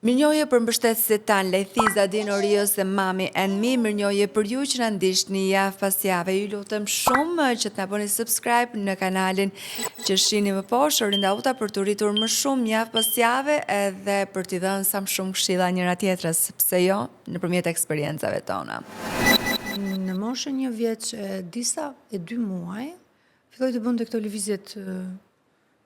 Mirënjohje për mbështetësit tanë, Lejthiza, Dinorios dhe Mami and Me. Mirënjohje për ju që na ndiqni javë pas jave. Ju lutem shumë që të na bëni subscribe në kanalin që shihni më poshtë, Orindauta, për të rritur më shumë javë pas jave edhe për t'i dhënë sa më shumë këshilla njëra tjetrës, pse jo, nëpërmjet eksperiencave tona. Në moshën 1 vjeç e disa e 2 muaj, filloi të bënte këto lëvizjet,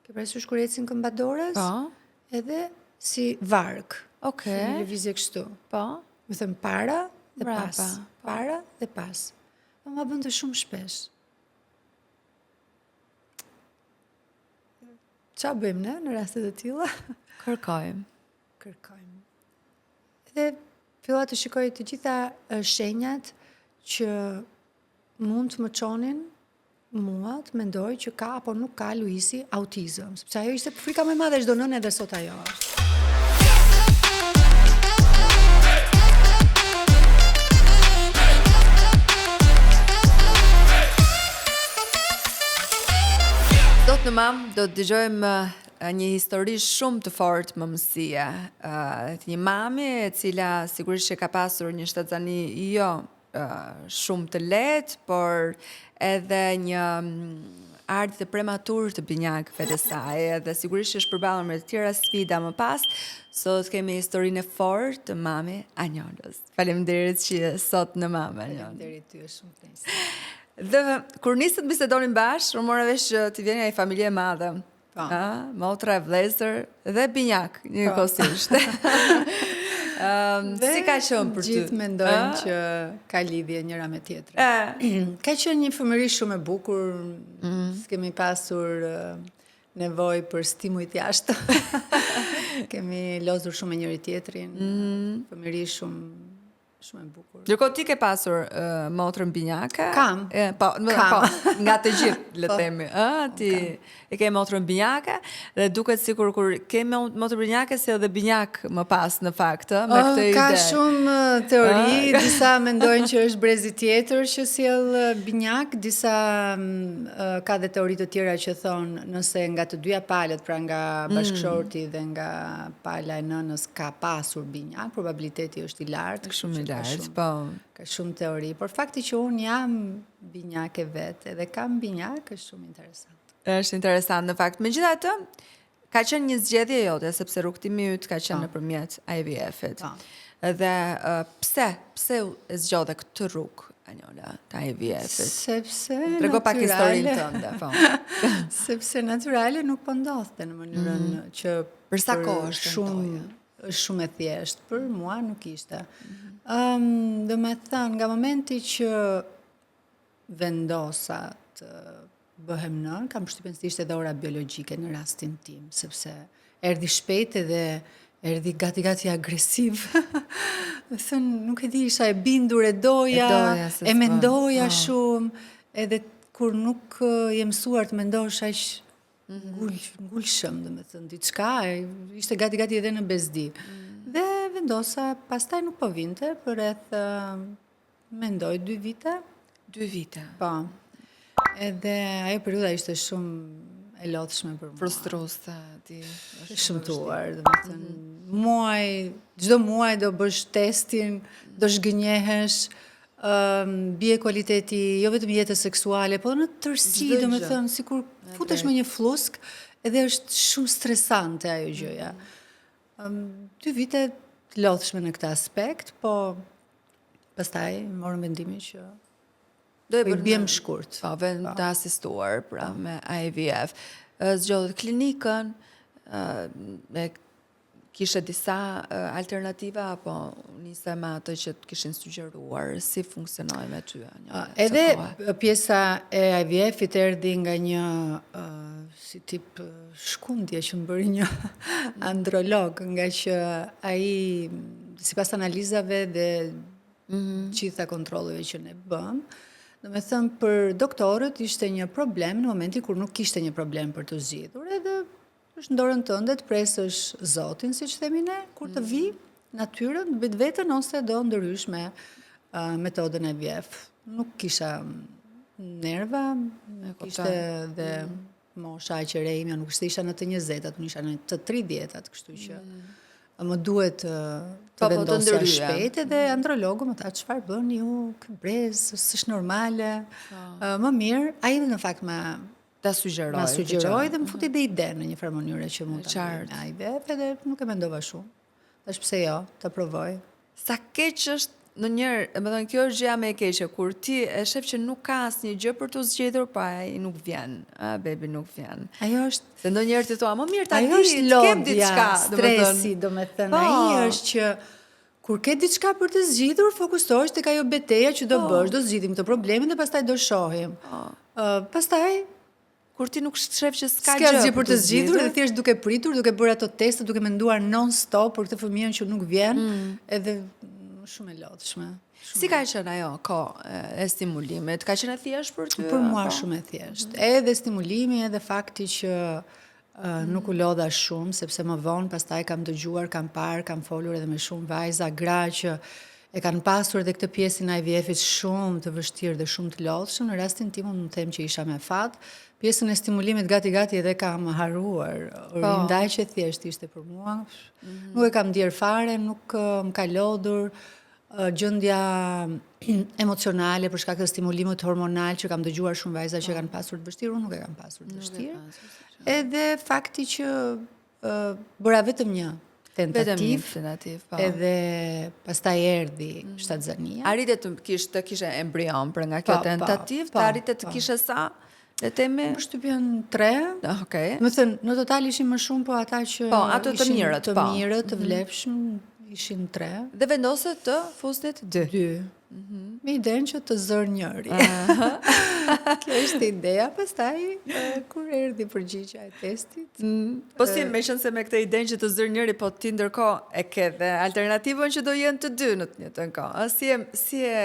ke parasysh kur ecin këmbadores? Po. Edhe si varg. Okej. Një lëvizje kështu. Po. Më thënë para dhe Brapa. pas. Para dhe pas. Po ma bënte shumë shpesh. Qa bëjmë ne në rastet e tilla? Kërkojmë. Kërkojmë. Edhe filla të shikoj të gjitha shenjat që mund të më çonin mua të mendoj që ka apo nuk ka Luisi autizëm. Sepse ajo ishte frika më e madhe çdo nënë edhe sot ajo është. Sot në Mam do të dëgjojmë një histori shumë të fortë mëmësie. Një mami e cila sigurisht që ka pasur një shtatzani shumë të lehtë, por edhe një ardhje prematur të binjakëve të saj, dhe sigurisht që është përballur me të tjera sfida më pas. Sot kemi historinë e fortë të Mami Anjolës. Faleminderit që sot në Mam Anjolë. Faleminderit ty, është shumë kënaqësi. Dhe kur nisët bisedonin bashkë, u mora vesh që t'i vjen ai familje e madhe. Po. Motra, vëllezër dhe binjak njëkohësisht. Si ka qenë për ty? Gjithë mendojnë që ka lidhje njëra me tjetrën. Ka qenë një fëmijëri shumë e bukur, s'kemi pasur nevojë për stimuj të jashtë. Kemi lozur shumë me njëri tjetrin, fëmijëri shumë e bukur. Ndërkohë ti ke pasur motrën binjake? Kam. Po, nga të gjithë, le themi. Ti e ke motrën binjake dhe duket sikur kur ke motrën binjake se edhe binjak më pas në fakt, me këtë ide. Ka shumë teori, disa mendojnë që është brezi tjetër që sjell binjak, disa ka dhe teori të tjera që thonë nëse nga të dyja palët, pra nga bashkëshorti dhe nga pala e nënës ka pasur binjak, probabiliteti është i lartë. Shumë i lartë, po. Ka shumë teori, por fakti që unë jam binjake vetë edhe kam binjak është shumë interesant. Është interesant në fakt. Megjithatë, ka qenë një zgjedhje jote, sepse rrugtimi yt ka qenë nëpërmjet IVF-it. Dhe pse e zgjodhe këtë rrugë, Anjola, të IVF-it? Sepse trego pak historinë tënde, po. Sepse natyrale nuk po ndodhte në mënyrën që për sa kohë është shumë e thjeshtë, për mua nuk ishte. Do me thënë, nga momenti që vendosa të bëhem nën, kam përshtypjen se ishte edhe ora biologjike në rastin tim, sepse erdhi shpejt edhe erdhi gati agresiv. Thënë, nuk e di, isha e bindur, e doja, e mendoja shumë, edhe kur nuk je mësuar të mendosh aq ngulshëm, do me thënë, diçka, ishte gati edhe në bezdi. Dhe vendosa, pastaj nuk po vinte, për rreth, mendoj 2 vite. 2 vite? Po. Edhe ajo periudha ishte shumë e lodhshme për mua. Frustruese, ti. Shëmtuar, do me thënë, çdo muaj do bësh testin, do zhgënjehesh, bie kualiteti jo vetëm jetës seksuale, po në tërësi, do me thënë, sikur futesh me një flusk, edhe është shumë stresante ajo gjëja. 2 vite të lodhshme në këtë aspekt, po pastaj morëm vendimin që i bjem shkurt. Po, vend të asistuar, pra, me IVF. Zgjodhet klinikën, kishe disa alternativa, apo nise me atë që të kishin sugjeruar, si funksionoj me ty? Edhe pjesa e IVF-it erdhi nga një si tip shkundje që më bëri një androlog, nga që ai, sipas analizave dhe gjitha kontrolleve që ne bëm, do me thënë për doktorët ishte një problem në momenti kur nuk kishte një problem për të zgjidhur, edhe është ndorën tënde të presësh Zotin, siç themi ne, kur të vi natyrën, vetën ose do ndrysh me metodën e IVF. Nuk kisha nerva, kishte dhe mosha që re imja nuk ishte isha në të 20-at, unë isha në të 30-at, kështu që më duhet të vendosja shpejt edhe andrologu më tha çfarë bëni ju, kë brez, s'është normale. Më mirë, ai në fakt ta ma sugjeroi dhe më futi dhe ide në një farë mënyre që mund ta bëj me IVF edhe nuk e mendova shumë. Tash pse jo, ta provoj. Sa keq është ndonjëherë, domethënë kjo është gjëja më e keqe kur ti e shef që nuk ka asnjë gjë për të zgjedhur, pa ai nuk vjen. Bebi nuk vjen. Ajo është se ndonjëherë ti thua, më mirë ta di, kem diçka, stresi, domethënë ai është që kur ke diçka për të zgjidhur, fokusohesh tek ajo betejë që do bësh, do zgjidhim këtë problemin dhe pastaj do shohim. Pastaj kur ti nuk shef që s'ka gjë për të zgjidhur dhe thjesht duke pritur, duke bërë ato teste, duke menduar non-stop për këtë fëmijën që nuk vjen, edhe shumë e lodhshme. Si ka qenë ajo kohë e stimulimit? Ka qenë e thjeshtë për ty? Për mua shumë e thjeshtë. Edhe stimulimi, edhe fakti që nuk u lodha shumë, sepse më vonë pastaj kam dëgjuar, kam parë, kam folur edhe me shumë vajza, gra që e kanë pasur edhe këtë pjesën e IVF-it shumë të vështirë dhe shumë të lodhshëm. Në rastin tim unë them që isha me fat. Pjesën e stimulimit gati edhe kam haruar. Ndaj që thjesht ishte për mua. Nuk e kam ndjer fare, nuk më ka lodhur gjendja emocionale për shkak të stimulimit hormonal që kam dëgjuar shumë vajza që kanë pasur të vështirë, unë nuk e kam pasur të vështirë. Edhe fakti që bëra vetëm një tentativ, edhe pastaj erdhi shtatzania. Arritet të kishe embrion për nga kjo tentativ, të arritet të kishe sa? Dhe temi? Më shtypjen 3. Okej. Më thënë, në total ishin më shumë, po ata që ato të mirët, të mirët, të vlefshëm, ishin 3. Dhe vendoset të fusnit 2. Me idenë që të zër njëri. Kjo është ideja, pastaj kur erdhi përgjigjja e testit. Po si me qenë se me këtë idenë që të zër njëri, po ti ndërkohë e ke dhe alternativën që do jenë të dy në të njëjtën kohë. Si e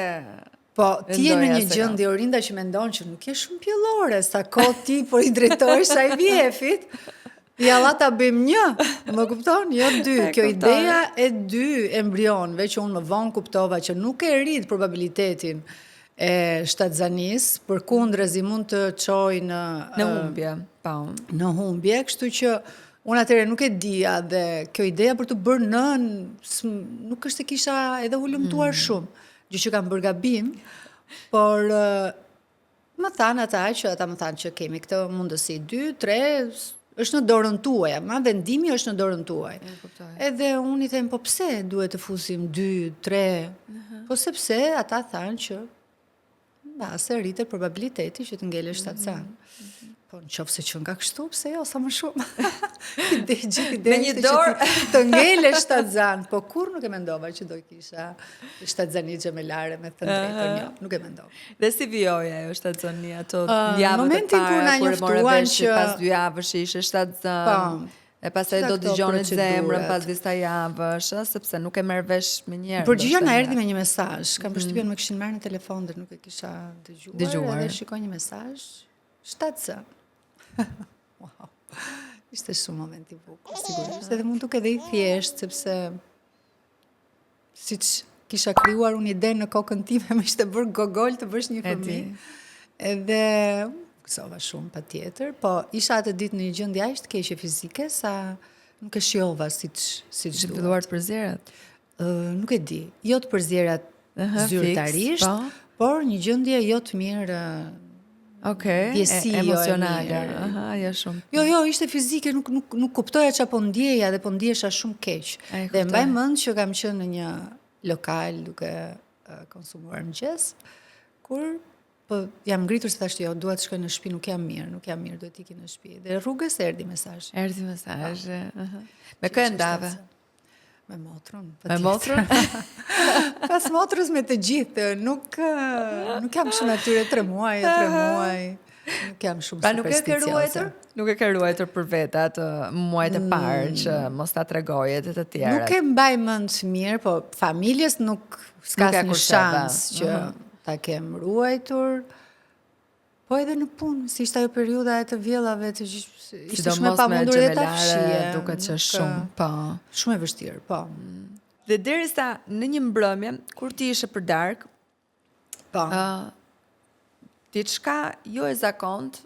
Po, ti je në një gjendje Orinda që mendon që nuk je shumë pjellore, sa kohë ti po i drejtohesh sa IVF-it, ja ta bëjmë një, më kupton? Jo 2. Kjo ideja e 2 embrionëve që unë më vonë kuptova që nuk e rrit probabilitetin e shtatzanis, përkundërzi mund të çojë në humbje, në humbje, kështu që unë atëherë nuk e dija dhe kjo ideja për të bërë nuk është se kisha edhe hulumtuar shumë. Gjë që kam bërë gabim, por më thanë ata më thanë që kemi këtë mundësi 2, 3, është në dorën tuaj, vendimi është në dorën tuaj. Edhe unë i them, po pse duhet të fusim 2, 3? Po sepse ata thanë që se rritet probabiliteti që të ngelesh shtatzan. Po në qofë se që nga kështu, pse jo, sa më shumë. Me një dorë të ngelesh shtatzan, po kur nuk e mendova që do kisha shtatzani gjemelare me të drejtën, jo, nuk e mendova. Dhe si vijoja jo shtatzani, ato javët e para, kur e more vesh pas 2 javësh ishe shtatzan, e pastaj do dëgjoni zemrën pas disa javësh, sepse nuk e merr vesh me njerë. Përgjigja na erdhi me një mesazh, kam përshtypjen më kishin marrë në telefon dhe nuk e kisha dëgjuar, edhe shikoj një mesazh, shtatzan. Wow. Ishte shumë moment i bukur, sigurisht. Edhe mund duke dhe i thjesht, sepse siç kisha krijuar unë idenë në kokën time, më ishte bërë gogol të bësh një fëmijë. Edhe gëzova shumë patjetër, po isha atë ditë në një gjendje aq të keqe fizike sa nuk e shijova siç zhvilluar të përzierat. Nuk e di, jo të përzierat zyrtarisht, por një gjendje jo të mirë. Emocionale. Jo, ishte fizike, nuk kuptoja që po ndjeja dhe po ndjesha shumë keq. Dhe mbaj mend që kam qenë në një lokal duke konsumuar mëngjes, kur jam ngritur se thashtë jo, dua të shkoj në shtëpi, nuk jam mirë, duhet ikë në shtëpi. Dhe rrugës erdhi mesazh. Me kë ndave? Me motrën. Me motrën? Pas motrës me të gjithë, nuk jam shumë atyre 3 muaj, nuk jam shumë supersticioze. Nuk e ke ruajtur për vete atë muajt e parë që mos ta tregoje të tjerët. Nuk e mbaj mend mirë, po familjes nuk s'ka asnjë shans që ta kem ruajtur. Po edhe në punë, si ishte ajo periudha e të vjellave, ishte shumë e pamundur dhe ta fshije. Duket që shumë, po. Shumë e vështirë, po. Dhe derisa në një mbrëmje, kur ti ishe për darkë, diçka jo e zakont,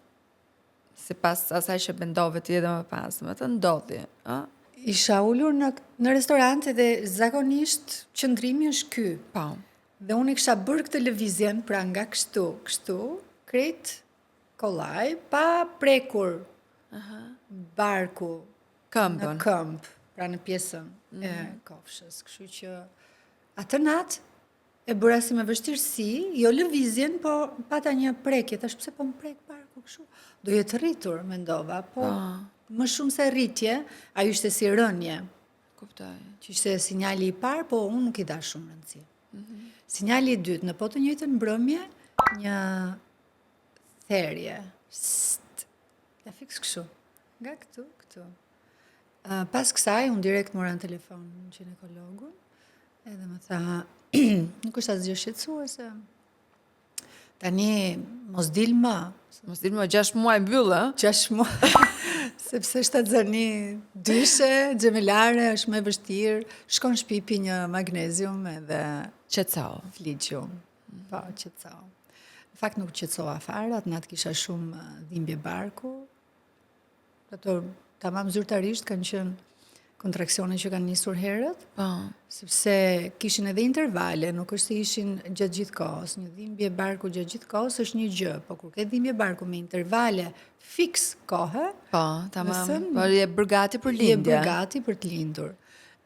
sipas asaj që mendove ti edhe më pas, më të ndodhi, Isha ullur në restorant dhe zakonisht qëndrimi është ky. Po. Dhe unë kisha bërë këtë lëvizjen, pra nga kështu, krejt kollaj, pa prekur barku Këmbën. në këmbë, pra në pjesën e kofshës. Kështu që atë natë e bëra si me vështirësi, jo lëvizjen, po pata një prekje, tash pse po më prek barku kështu? Do jetë rritur, mendova, po më shumë se rritje, ajo ishte si rënje. Kuptoj. Që ishte sinjali i parë, po unë nuk i da shumë rëndësi. Sinjali i dytë, në po të njëjtën mbrëmje, një therje. Ja fiks kështu. Nga këtu. Pas kësaj, unë direkt mora në telefon në ginekologun, edhe më tha, nuk është asgjë shqetësuese. Tani, mos dil më. Mos dilë më 6 muaj mbyllë, 6 muaj, sepse shtatzani dyshe, gjemelare, është me vështirë, shkon shpipi një magnezium edhe qetësau. fligjum. Po, qetësau. Në fakt nuk qetësova fare, atë natë kisha shumë dhimbje barku. Ato tamam zyrtarisht kanë qenë kontraksione që kanë nisur herët, Po. sepse kishin edhe intervale, nuk është se ishin gjatë gjithë kohës. Një dhimbje barku gjatë gjithë kohës është një gjë, po kur ke dhimbje barku me intervale fiks kohë, Po, tamam. Mësën, Po je bërgati për je lindje. bërgati për të lindur.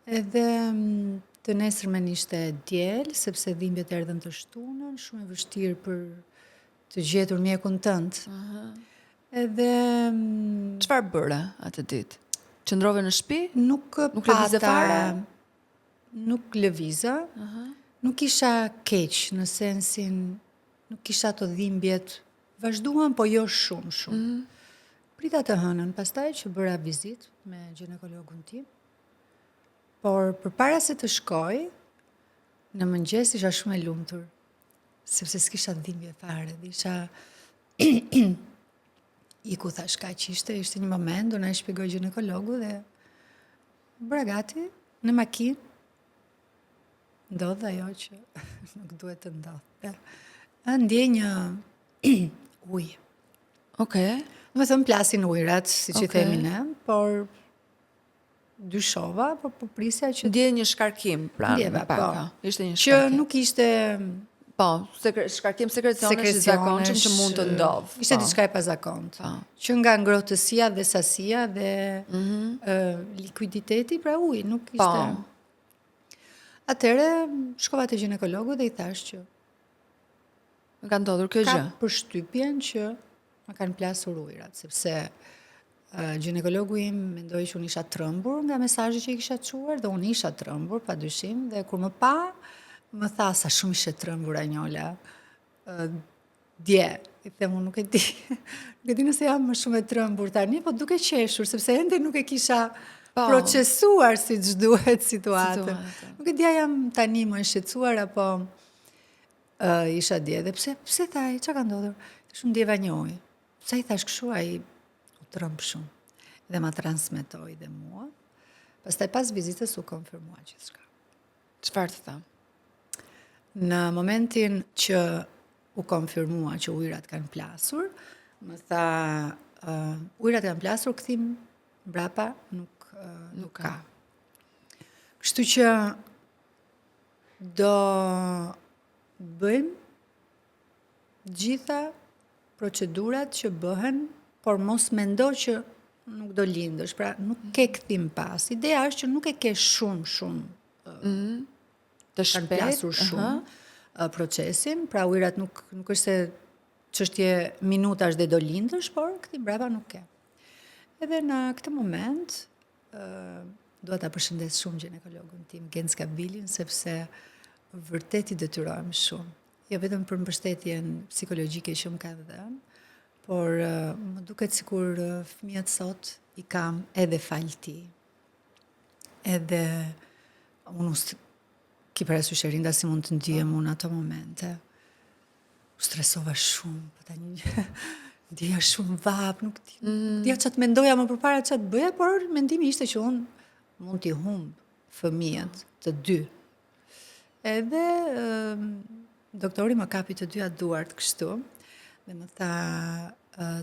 Edhe të nesërmen ishte diel, sepse dhimbjet erdhën të shtunën, shumë e vështirë për të gjetur mjekun tënd. Edhe Çfarë bëre atë ditë? Qëndrove në shtëpi? nuk lëvize fare? Nuk lëviza, nuk isha keq në sensin, nuk kisha ato dhimbjet, vazhduan, po jo shumë. Prita të hënën, pastaj që bëra vizit me ginekologun tim, por përpara se të shkoj, në mëngjes isha shumë e lumtur, sepse s'kisha dhimbje fare, dhe isha iku thash ka që ishte një moment, do na e shpjegoj ginekologu dhe bëra gati në makinë, ndodh ajo që nuk duhet të ndodhte. Ndjej një ujë. Okej. Do të thëmë plasin ujrat, si që Okej. themi ne, por dyshova, po prisja që Ndje një shkarkim, pra, ndjeva, më pak, po. Ishte një Që shkarkim. nuk ishte Po, shkarkim sekrecionesh i zakonshëm që mund të ndodh. Ishte Po. diçka e pazakontë. Po. Që nga ngrohtësia dhe sasia dhe likuiditeti, pra uji, nuk ishte. Po. Atëre shkova te ginekologu dhe i thash që Më ka ndodhur kjo ka gjë. përshtypjen që më kanë plasur ujrat, sepse ginekologu im mendoi që unë isha trëmbur nga mesazhet që i kisha çuar dhe unë isha trëmbur padyshim dhe kur më pa më tha sa shumë ishe trëmbur Anjola. Dje, i them unë nuk e di. Nuk e di nëse jam më shumë e trëmbur tani, po duke qeshur sepse ende nuk e kisha procesuar siç duhet situatën. Nuk e di a jam tani më e shqetësuar apo isha dje. Dhe pse thaj, çka ka ndodhur? Shumë ndjeva një ujë. Pse i thash kështu, ai u tremb shumë. Dhe ma transmetoi dhe mua. Pastaj pas vizitës u konfirmua gjithçka. Çfarë të tha? Në momentin që u konfirmua që ujrat kanë plasur, më tha, ujrat kanë plasur, kthim mbrapa nuk ka. Kështu që do bëjmë gjitha procedurat që bëhen, por mos mendo që nuk do lindësh, pra nuk ke kthim pas. Ideja është që nuk e ke shumë Të kanë shpejt? plasur shumë procesin, pra ujrat nuk është se çështje minutash dhe do lindësh, por kthim brapa nuk ke. Edhe në këtë moment dua ta përshëndes shumë ginekologun tim, Genska Bilin, sepse vërtet i detyrohem shumë. Jo vetëm për mbështetjen psikologjike që më ka dhënë, por më duket sikur fëmijët sot i kam edhe falti. Edhe unë ki parasysh Erinda si mund të ndihem unë ato momente. Stresova shumë, po tani ndjeja shumë vap, nuk dija çat mendoja më përpara çat bëja, por mendimi ishte që unë mund t'i humb fëmijët të dy. Edhe doktori më kapi të dyja duart kështu dhe më tha,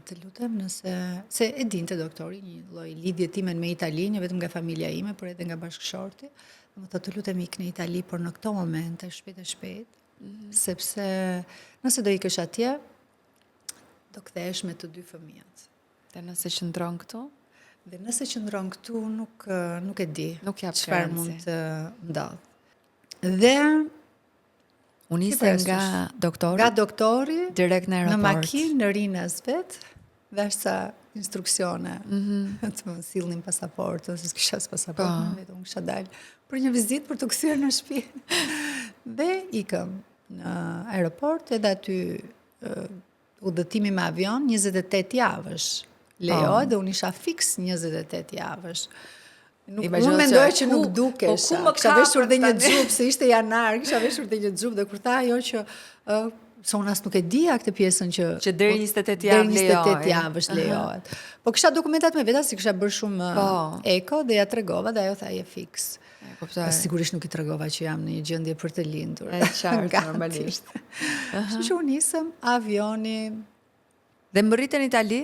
të lutem nëse, se e dinte doktori një lloj lidhje time me Italinë, jo vetëm nga familja ime, por edhe nga bashkëshorti. Dhe më tha, të lutem ik në Itali, por në këto momente, shpejt, sepse nëse do ikësh atje, do kthehesh me të dy fëmijët. Dhe nëse qëndron këtu? Dhe nëse qëndron këtu, nuk e di Nuk jap çfarë garanci. mund të ndodh. Dhe Unë niste presush? nga doktori, nga doktori direkt në në aeroport. makinë në Rinas vet, dhe sa instruksione të më sillnin pasaportën, se s'kisha as pasaportën, vetëm unë kisha dalë për një vizitë për të kthyer në shtëpi. Dhe ikëm në aeroport, edhe aty udhëtimi me avion 28 javësh lejohet, dhe unë isha fiks 28 javësh. Unë mendoj që nuk dukesh. Kisha veshur dhe një xhup, se ishte janar, kisha veshur dhe një xhup, dhe kur tha ajo që se unë as nuk e dija këtë pjesën që deri 28 javë deri 28 javësh lejohet. Po kisha dokumentat me veta, si kisha bërë shumë eko, dhe ja tregova, dhe ajo tha je fiks. Sigurisht nuk i tregova që jam në një gjendje për të lindur. E qartë, normalisht. Kështu që unë nisëm avioni. Dhe mbërritën në Itali?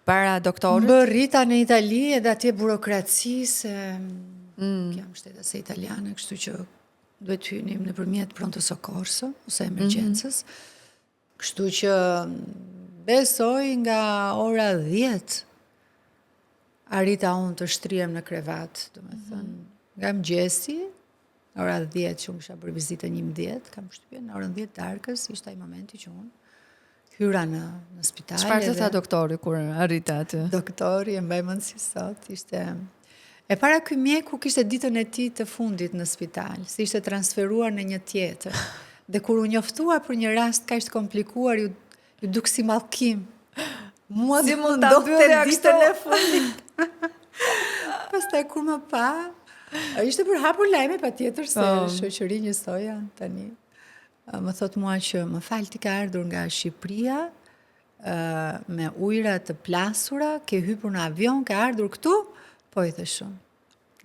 Para doktorit? Mbërrita në Itali, edhe atje burokraci, se jam shtetëse italiane, kështu që duhet hynim nëpërmjet pronto soccorso ose emergjencës. Kështu që besoj nga ora 10 arrita unë të shtrihem në krevat, domethënë nga mëngjesi, ora 10 që unë kisha bërë vizitën 11, kam përshtypjen, në orën 10 darkës ishte ai momenti që unë hyra në spital. Çfarë të tha doktori kur arrita aty? Doktori, e mbaj mend si sot, ishte e para ky mjeku kishte ditën e tij të fundit në spital, si ishte transferuar në një tjetër. Dhe kur u njoftua për një rast kaq të komplikuar, ju duk si mallkim. Mua si mund ta ndodhte mbyllja ditën e fundit. Pastaj kur më pa, ishte për hapur lajme patjetër, se shoqëri njësoja tani. Më thot mua që më fal, ti ka ardhur nga Shqipëria me ujëra të plasura, ke hypur në avion, ka ardhur këtu? Po i the shumë.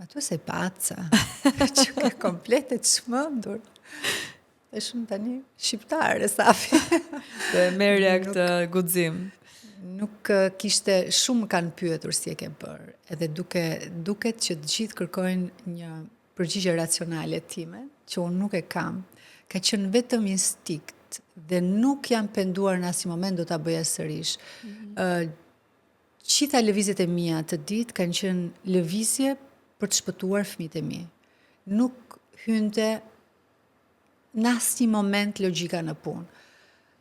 Ato se paca, që ke komplet e çmendur. Dhe shumë tani shqiptare, Safi. Dhe merja këtë guxim. Nuk kishte, shumë kanë pyetur si e ke bërë, edhe duket që të gjithë kërkojnë një përgjigje racionale time, që unë nuk e kam. Ka qenë vetëm instinkt dhe nuk jam penduar në asnjë moment do ta bëja sërish. Gjitha lëvizjet e mia të ditë kanë qenë lëvizje për të shpëtuar fëmijët e mi. Nuk hynte në asnjë moment logjika në punë.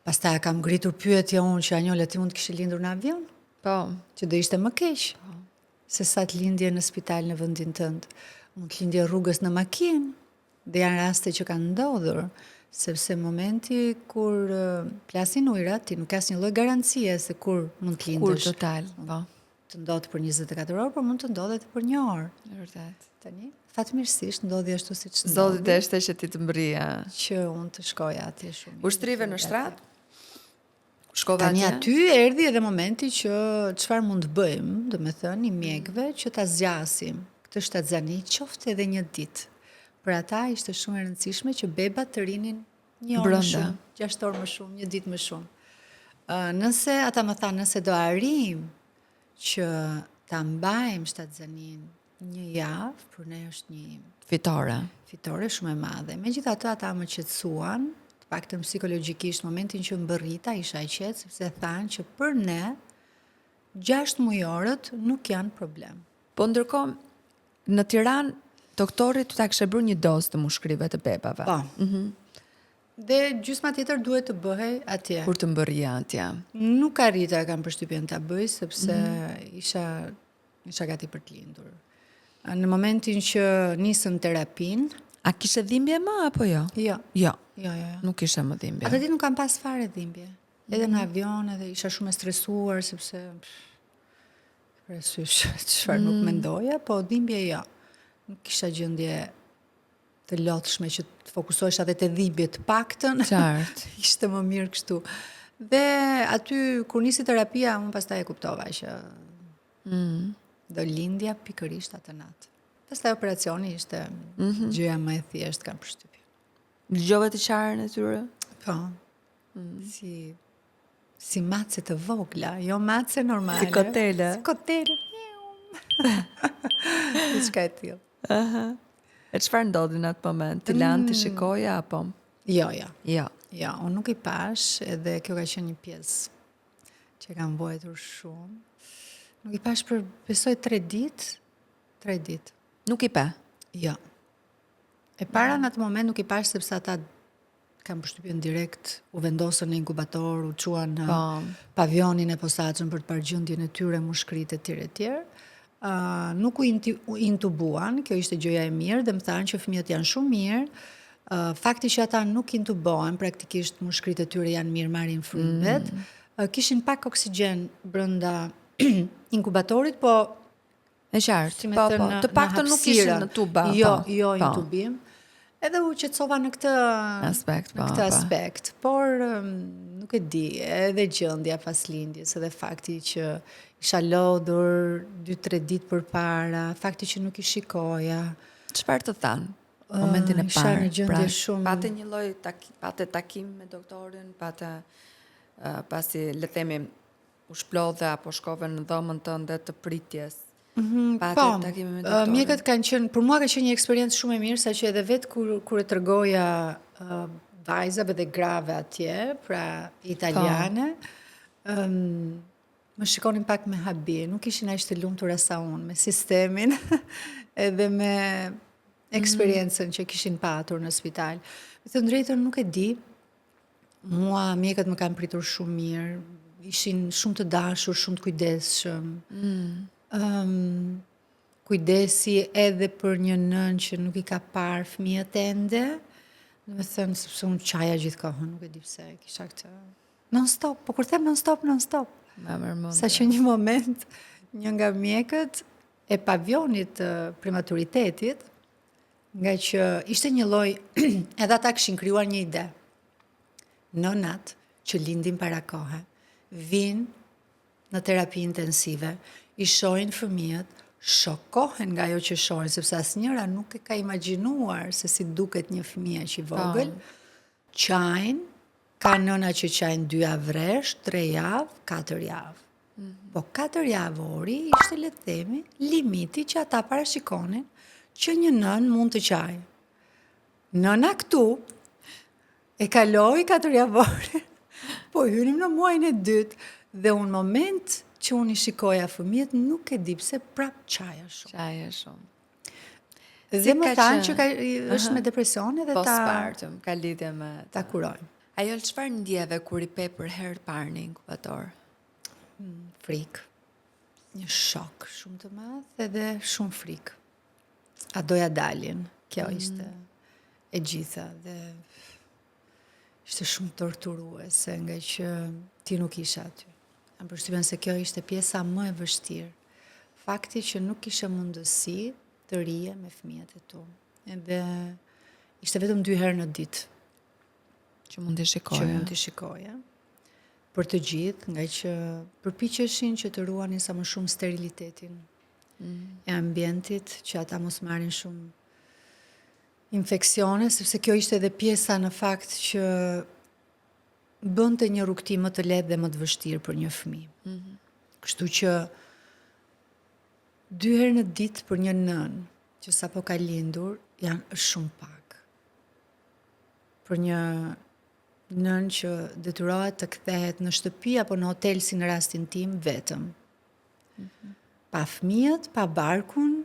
Pastaj kam ngritur pyetje unë që Anjola ti mund të kishe lindur në avion? Po. Që do ishte më keq. Se sa të lindje në spital në vendin tënd. Mund të lindje rrugës në makinë. Dhe janë raste që kanë ndodhur, sepse momenti kur plasin ujrat, ti nuk ka asnjë lloj garancie se kur mund të lindësh. Kur total, po. Të ndodhë për 24 orë, por mund të ndodhet për 1 orë. Vërtet. Tani, fatmirësisht ndodhi ashtu siç ndodhi. Zoti deshte që ti të mbrija. Që unë të shkoja atje shumë. Ushtrive në shtrat? Shkova Tani atje? aty erdhi edhe momenti që çfarë mund të bëjmë, domethënë i mjekëve, që ta zgjasim këtë shtatzani qoftë edhe një ditë. Për ata ishte shumë e rëndësishme që bebat të rinin 1 orë më shumë, 6 orë më shumë, 1 ditë më shumë. Nëse ata më thanë, nëse do arrim që ta mbajmë shtatzanin 1 javë, për ne është një fitore shumë e madhe. Megjithatë ata më qetësuan, të paktën psikologjikisht, momentin që mbërrita isha e qetë, sepse thanë që për ne 6 mujorët nuk janë problem. Po ndërkohë në Tiranë doktori tu ta kishte bërë një dozë të mushkrive të bebave. Po. Dhe gjysma tjetër duhet të bëhej atje. Kur të mbërrija atje. Nuk arrita kam përshtypjen ta bëj, sepse isha gati për të lindur. Në momentin që nisëm terapin. A kishe dhimbje më apo jo? Jo. Jo. Jo. Nuk kishe më dhimbje. Atë ditë nuk kam pas fare dhimbje. Edhe në avion, edhe isha shumë e stresuar, sepse çfarë nuk mendoja, po dhimbje jo. Nuk kisha gjendje të lotshme që të fokusohesha edhe te dhimbje të paktën. Qartë. Ishte më mirë kështu. Dhe aty kur nisi terapia, unë pastaj e kuptova që do lindja pikërisht atë natë. Pastaj operacioni ishte gjëja më e thjeshtë, kam përshtypjen. Dëgjove të qarën e tyre? Po. Si si mace të vogla, jo mace normale. Si kotele. Si kotele. Diçka e tillë. E çfarë ndodhi në atë moment? Ti lanë të shikoja apo? Jo. Jo. Jo, unë nuk i pash, edhe kjo ka qenë një pjesë që kam vojtur shumë. Nuk i pash për, besoj, 3 ditë. 3 ditë. Nuk i pa? Jo. E para në atë moment nuk i pash sepse ata kam përshtypjen direkt, u vendosën në inkubator, u çuan në pavionin e posaçëm për të parë gjendjen e tyre, mushkrit e tjerë. Nuk u intubuan, kjo ishte gjëja e mirë, dhe më thanë që fëmijët janë shumë mirë. Fakti që ata nuk intubohen, praktikisht mushkrit e tyre janë mirë, marrin frymëvet. Kishin pak oksigjen brenda inkubatorit, po e qartë. si me thënë, Të paktën nuk ishin në tuba. Jo intubim. Edhe u qetësova në këtë aspekt, por nuk e di, edhe gjendja pas lindjes, edhe fakti që isha lodhur 2-3 ditë përpara, fakti që nuk i shikoja. Çfarë të thanë? Momentin e parë. Isha në gjendje shumë. Pate një lloj pate takim me doktorin, pasi le themi u shplodhe apo shkove në dhomën tënde të pritjes. Pate takim me doktorin. Mjekët kanë qenë, për mua ka qenë një eksperiencë shumë e mirë, saqë edhe vetë kur e tregoja vajzave dhe grave atje, pra italiane, më shikonin pak me habi, nuk ishin aq të lumtura sa unë, me sistemin edhe me eksperiencën që kishin patur në spital. Me të drejtën nuk e di, mua mjekët më kanë pritur shumë mirë, ishin shumë të dashur, shumë të kujdesshëm. Kujdesi edhe për një nën që nuk i ka parë fëmijët ende, dhe me thënë, sepse unë qaja gjithë kohën, nuk e di pse, kisha këtë non-stop, po kur them non-stop. Sa që një moment, një nga mjekët e pavionit prematuritetit, nga që ishte një lloj, edhe ata kishin krijuar një ide. Nënat që lindin para kohe, vinë në terapi intensive, i shohin fëmijët, shokohen nga ajo që shohin, sepse asnjëra nuk e ka imagjinuar se si duket një fëmijë që i vogël. Qajnë, ka nëna që qajnë 2 javë rresh, 3 javë, 4 javë. Po 4 javë ori ishte, le të themi, limiti që ata parashikonin që një nën mund të qajë. Nëna këtu e kaloi 4 javore, po hynim në muajin e dytë, dhe unë moment që unë i shikoja fëmijët, nuk e di pse prap qaja shumë. Dhe më thanë që është me depresion edhe postpartum, ka lidhje me ta kurojnë. Ajo çfarë ndjeve kur i pe për herë parë në inkubator? Frikë. Një shok shumë të madh edhe shumë frikë. A doja dalin, kjo ishte e gjitha, dhe ishte shumë torturuese nga që ti nuk isha aty. Kam përshtypjen se kjo ishte pjesa më e vështirë. Fakti që nuk kishe mundësi të rije me fëmijët e tu. Edhe ishte vetëm 2 herë në ditë që mund t'i shikoja. Për të gjithë, nga që përpiqeshin që të ruanin sa më shumë sterilitetin e ambientit, që ata mos marrin shumë infeksione, sepse kjo ishte edhe pjesa në fakt që bënte një rrugtim më të lehtë dhe më të vështirë për një fëmijë. Kështu që 2 herë në ditë për një nën që sapo ka lindur është shumë pak. Për një nën që detyrohet të kthehet në shtëpi apo në hotel, si në rastin tim, vetëm. Pa fëmijët, pa barkun,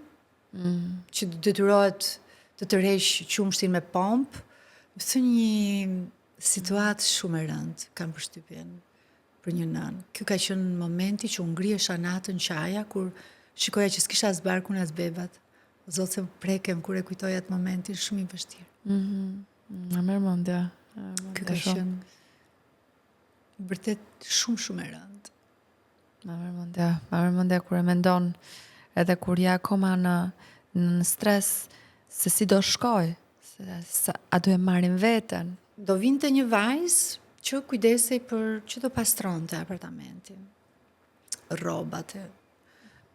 që detyrohet të tërheq qumshtin me pompë, më thënë një situatë shumë e rëndë, kam përshtypjen për një nën. Ky ka qenë momenti që unë ngrihesha natën qaja, kur shikoja që s'kisha as barkun as bebat. O Zotë, se më prekem kur e kujtoj atë momentin, shumë i vështirë. Në merr mendja. Ky ka qenë vërtet shumë e rëndë. Ma merr mendja kur e mendon, edhe kur ja akoma në stres, se si do shkoj, a do e marrin veten. Do vinte një vajzë që kujdesej për që do pastronte apartamentin, rrobat.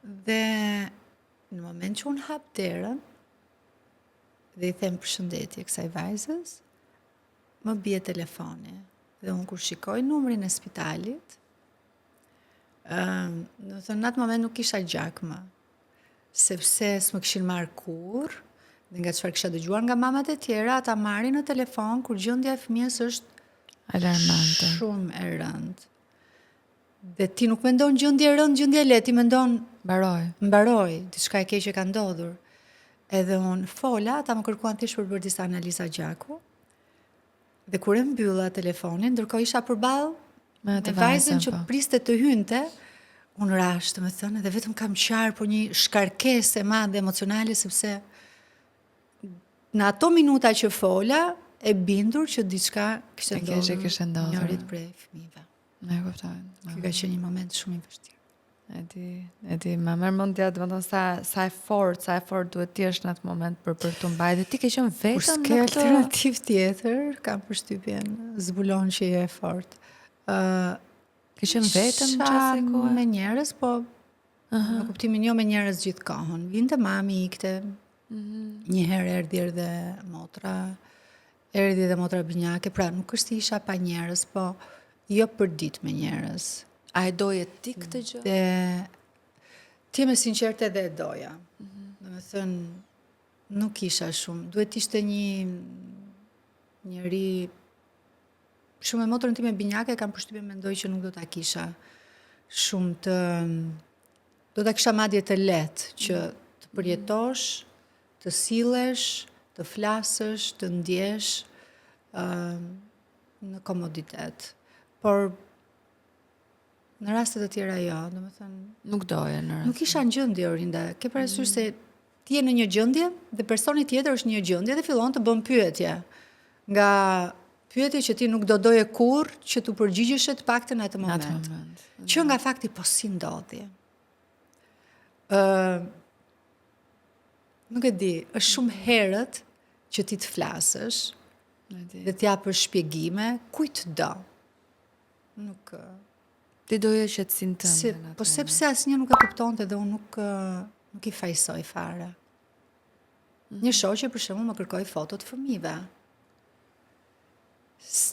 Dhe në moment që unë hap derën dhe i them përshëndetje kësaj vajzës, më bie telefoni Dhe unë kur shikoj numrin e spitalit, do të thënë në atë moment nuk kisha gjak më, sepse s'më kishin marrë kur, dhe nga çfarë kisha dëgjuar nga mamat e tjera, ata marrin në telefon kur gjendja e fëmijës është Alarmante. shumë e rëndë. Dhe ti nuk mendon gjendje e rëndë, gjendje e lehtë, ti mendon mbaroj, diçka e keqe ka ndodhur. Edhe unë fola, ata më kërkuan thjesht për bërë disa analiza gjaku. Dhe kur e mbylla telefonin, ndërkohë isha përballë me vajzën që priste të hynte, unë rash të më thënë, dhe vetëm kam qarë për një shkarkesë e madhe emocionale, sepse në ato minuta që fola, e bindur që diçka kishte ndodhur njërit prej fëmijëve. Ne kuptoj. Ky ka qenë një moment shumë i vështirë. E di, më merr mendja, domethënë sa e fort duhet të jesh në atë moment për të mbajtur. Ti ke qenë vetëm në këtë alternativë tjetër, kam përshtypjen, zbulon që je e fortë. Ke qenë vetëm çfarë kohë? Me njerëz, po në kuptimin jo me njerëz gjithë kohën. Vinte mami, ikte. Një herë erdhi edhe motra binjake, pra nuk është isha pa njerëz, po jo për ditë me njerëz. A e doje ti këtë gjë? Dhe ti me sinqerte edhe e doja. Do me thënë, nuk isha shumë. Duhet ishte një njëri shumë e motrën time binjake, kam përshtypjen mendoj që nuk do ta kisha shumë të... Do ta kisha madje të lehtë që të përjetosh, të sillesh, të flasësh, të ndjesh në komoditet. Por në rastet e tjera jo, domethënë nuk doje në rast. Nuk isha në gjendje Orinda. Ke parasysh se ti je në një gjendje dhe personi tjetër është në një gjendje dhe fillon të bën pyetje. Nga pyetje që ti nuk do doje kurrë që tu përgjigjesh të paktën në atë moment. Që nga fakti po si ndodhi. Nuk e di, është shumë herët që ti të flasësh dhe t'ja për shpjegime, kujt do. Nuk... Ti doje qetësinë tënde. Po sepse asnjë nuk e kuptonte dhe unë nuk i fajsoj fare. Një shoqe për shembull më kërkoi foto të fëmijëve.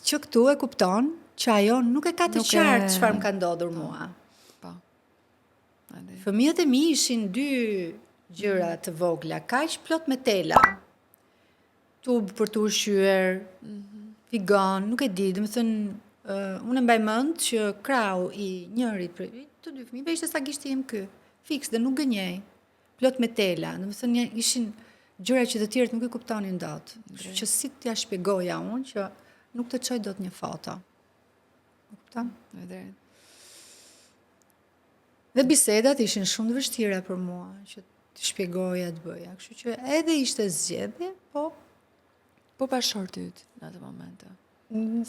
Që këtu e kupton që ajo nuk e ka të qartë çfarë më ka ndodhur mua. Po. Fëmijët e mi ishin 2 gjëra të vogla, kaq plot me tela. Tub për të ushqyer, figon, nuk e di, domethënë unë mbaj mend që krau i njërit prej të 2 fëmijëve ishte sa gishti im ky, fiks dhe nuk gënjej, plot me tela, domethënë ishin gjëra që të tjerët nuk e kuptonin dot. Që si t'ja shpjegoja unë që nuk të çoj dot një foto. E kupton? Dhe bisedat ishin shumë të vështira për mua, që të shpjegoja, të bëja. Kështu që edhe ishte zgjedhje, po bashkëshorti yt në atë moment.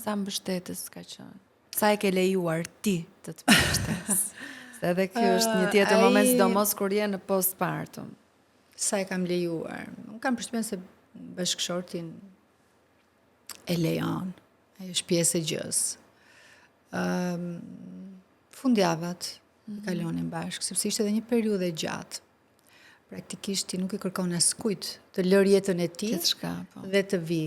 Sa mbështetës ka qenë? Sa e ke lejuar ti të mbështetësh? Se edhe kjo është një tjetër moment, sidomos kur je në postpartum. Sa e kam lejuar? Unë kam përshtypjen se bashkëshortin e lejon, ai është pjesë e gjës. Fundjavat kalonin bashkë, sepse ishte edhe një periudhë e gjatë. Praktikisht ti nuk i kërkon askujt të lër jetën e tij dhe të vi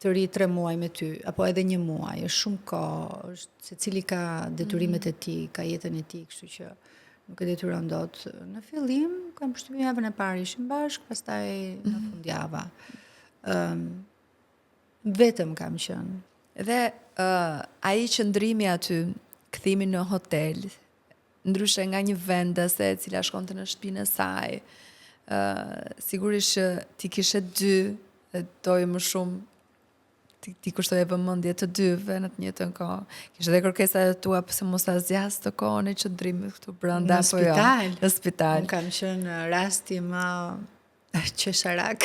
të ri 3 muaj me ty, apo edhe 1 muaj, është shumë kohë, secili ka detyrimet e tij, ka jetën e tij, kështu që nuk e detyron dot. Në fillim, kam përshtypjen javën e parë ishim bashkë, pastaj në fundjava. Vetëm kam qenë. Dhe ai qëndrimi aty, kthimi në hotel, ndryshe nga një vendase e cila shkonte në shtëpinë e saj, sigurisht që ti kishe 2, dhe doje më shumë, ti kushtoje vëmendje të 2-ve në të njëjtën kohë. Kishe dhe kërkesa e tua pse mos ta zgjas të kohën e qëndrimit këtu brenda apo jo? Në spital. Unë kam qenë rasti më qesharak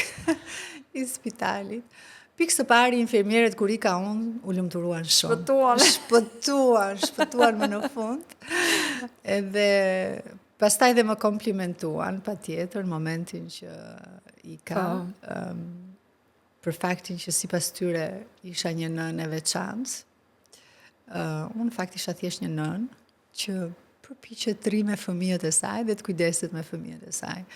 i spitalit. Pikë së pari infermierët kur ika unë u lumturuan shumë. Shpëtuan më në fund. Edhe pastaj dhe më komplimentuan patjetër në momentin që ika. Për faktin që sipas tyre isha një nënë e veçantë. Unë fakt isha thjesht një nënë që përpiqet të rri me fëmijët e saj dhe të kujdeset me fëmijët e saj.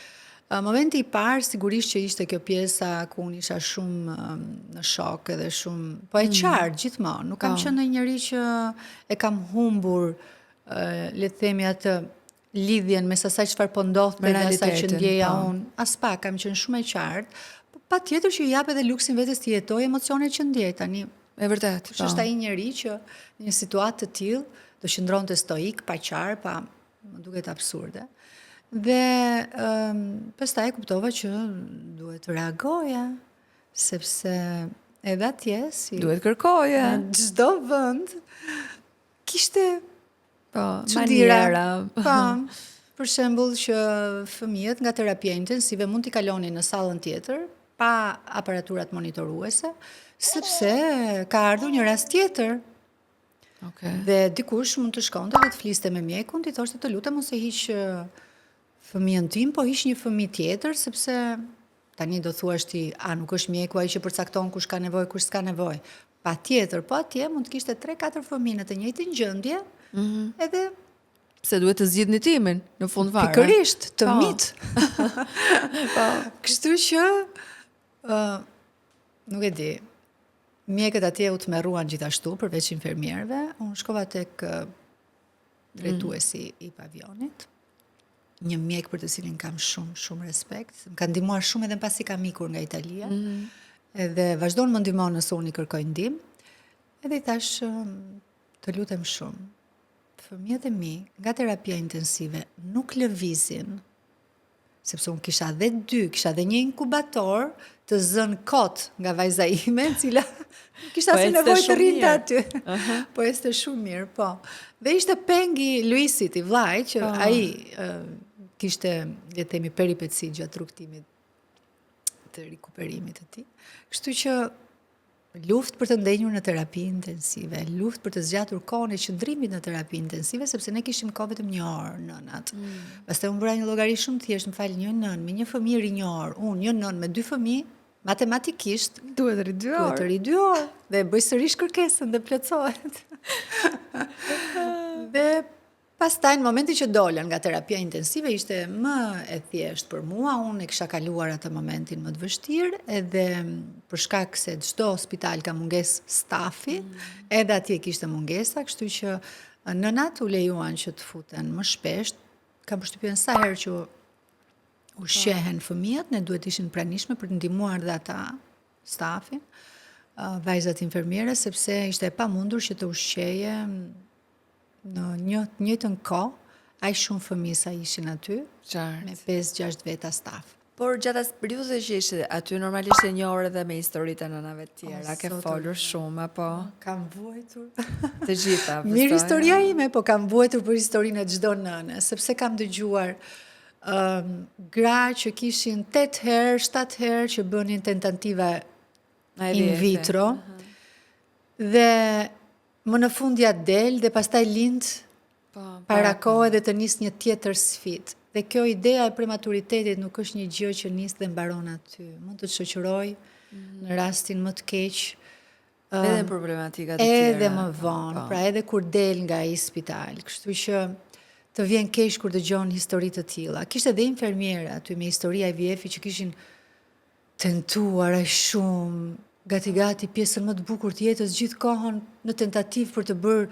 Momenti I parë sigurisht që ishte kjo pjesa ku unë isha shumë në shok edhe shumë, po e qartë gjithmonë. Nuk kam qenë njëri që e kam humbur, le të themi atë lidhjen mes asaj çfarë po ndodhte dhe asaj që ndjeja unë. As pak, kam qenë shumë e qartë. Patjetër që I jap edhe luksin vetes të jetoj emocionet që ndjej tani. E vërtet. Kush është ai njeri që në një situatë të tillë do qëndronte stoik, pa qarë, pa më duket absurde. Dhe pastaj kuptova që duhet të reagoja, sepse edhe atje si duhet kërkoje. Në çdo vend kishte maniera. Po, për shembull që fëmijët nga terapia intensive mund t'i kalonin në sallën tjetër pa aparaturat monitoruese, sepse ka ardhur një rast tjetër. Okay. Dhe dikush mund të shkonte dhe të fliste me mjekun, t'i thoshte të lutem mos e hiq fëmijën tim, po hiq një fëmijë tjetër, sepse tani do thuash ti, a nuk është mjeku ai që përcakton kush ka nevojë, kush s'ka nevojë. Patjetër, po atje mund të kishte 3-4 fëmijë në të njëjtin gjendje, edhe pse duhet të zgjidhni timin në fund fare. Pikërisht, të mit. Kështu që nuk e di. Mjekët atje u tmerruan gjithashtu përveç infermierëve. Unë shkova tek drejtuesi I pavionit. Një mjek për të cilin kam shumë respekt. Më ka ndihmuar shumë edhe pasi kam ikur nga Italia. Edhe vazhdon më ndihmon nëse unë I kërkoj ndihmë. Edhe I thash, të lutem shumë. Fëmijët e mi nga terapia intensive nuk lëvizin, sepse unë kisha dhe një inkubator të zënë kot nga vajza ime, cila kishte asnjë nevojë të rrinte aty. Po ishte shumë mirë, po. Dhe ishte pengi Luisit I vllai që ai kishte, le të themi, peripeci gjatë rrugtimit të rikuperimit të tij. Kështu që luftë për të ndenjur në terapi intensive, luftë për të zgjatur kohën e qëndrimit në terapi intensive, sepse ne kishim kohë vetëm 1 orë nënat. Pastaj unë bëra një llogari shumë thjesht, më fal, një nën me një fëmijë ri 1 orë, unë një nën me 2 fëmijë, matematikisht duhet të ri 2 orë. Dhe bëj sërish kërkesën dhe plotësohet. Dhe pastaj në momentin që dola nga terapia intensive ishte më e thjeshtë për mua, unë e kisha kaluar atë momentin më të vështirë, edhe për shkak se çdo spital ka mungesë stafi, edhe atje kishte mungesa, kështu që nënat u lejuan që të futen më shpesh. Kam përshtypjen sa herë që ushqehen fëmijët, ne duhet ishin pranishme për të ndihmuar dhe ata stafin, vajzat infermiere, sepse ishte e pamundur që të ushqeje në një njëjtën kohë, aq shumë fëmijë sa ishin aty, me 5-6 veta staf. Por gjatë asaj periudhe që ishe aty normalisht 1 orë edhe me historitë e nënave të tjera, ke folur shumë apo? Kam vuajtur. Të gjitha. Mirë historia ime, po kam vuajtur për historinë e çdo nëne, sepse kam dëgjuar gra që kishin 8 herë, 7 herë që bënin tentativa in vitro, dhe më në fundja del dhe pastaj lind para kohë dhe të nis një tjetër sfidë. Dhe kjo idea e prematuritetit nuk është një gjë që nis dhe mbaron aty. Mund të shoqëroj në rastin më të keq. Edhe problematika të tjera. Edhe më vonë, pra edhe kur del nga ai spital. Kështu që të vjen keq kur dëgjon histori të tilla. Kishte edhe infermiera aty me historia IVF-i që kishin tentuar aq shumë, gati pjesën më të bukur të jetës, gjithë kohën në tentativë për të bërë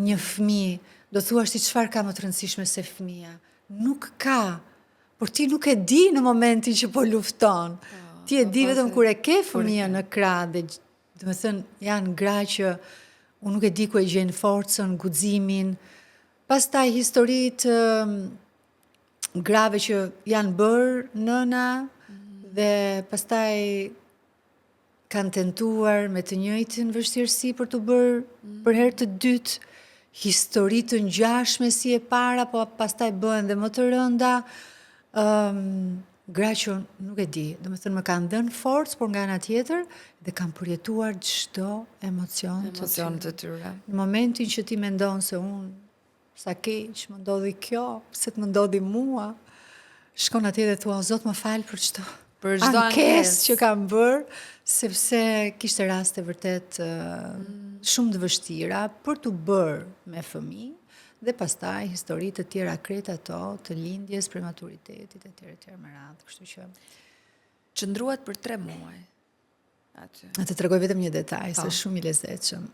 një fëmijë. Do thuash ti çfarë ka më të rëndësishme se fëmia? Nuk ka, por ti nuk e di në momentin që po lufton. Ti e di vetëm kur e ke fëmijën në krah, dhe do të thënë janë gra që unë nuk e di ku e gjejnë forcën, guximin. Pastaj historitë grave që janë bërë nëna dhe pastaj kanë tentuar me të njëjtin vështirësi për të bërë për herë të dytë, histori të ngjashme si e para, po pastaj bëhen dhe më të rënda. Gra që nuk e di, domethënë më kanë dhënë forcë, por nga ana tjetër dhe kanë përjetuar çdo emocion të tyre. Në momentin që ti mendon se unë sa keq më ndodhi kjo, pse të më ndodhi mua, shkon atje dhe thua, Zot më fal për çdo ankesë që kam bërë, sepse kishte raste vërtet shumë të vështira për të bërë me fëmijë, Dhe pastaj histori të tjera krejt ato, të lindjes, prematuritetit e tjera me radhë, kështu që Qëndruat për 3 muaj. Aty. të tregoj vetëm një detaj, se është shumë i lezetshëm.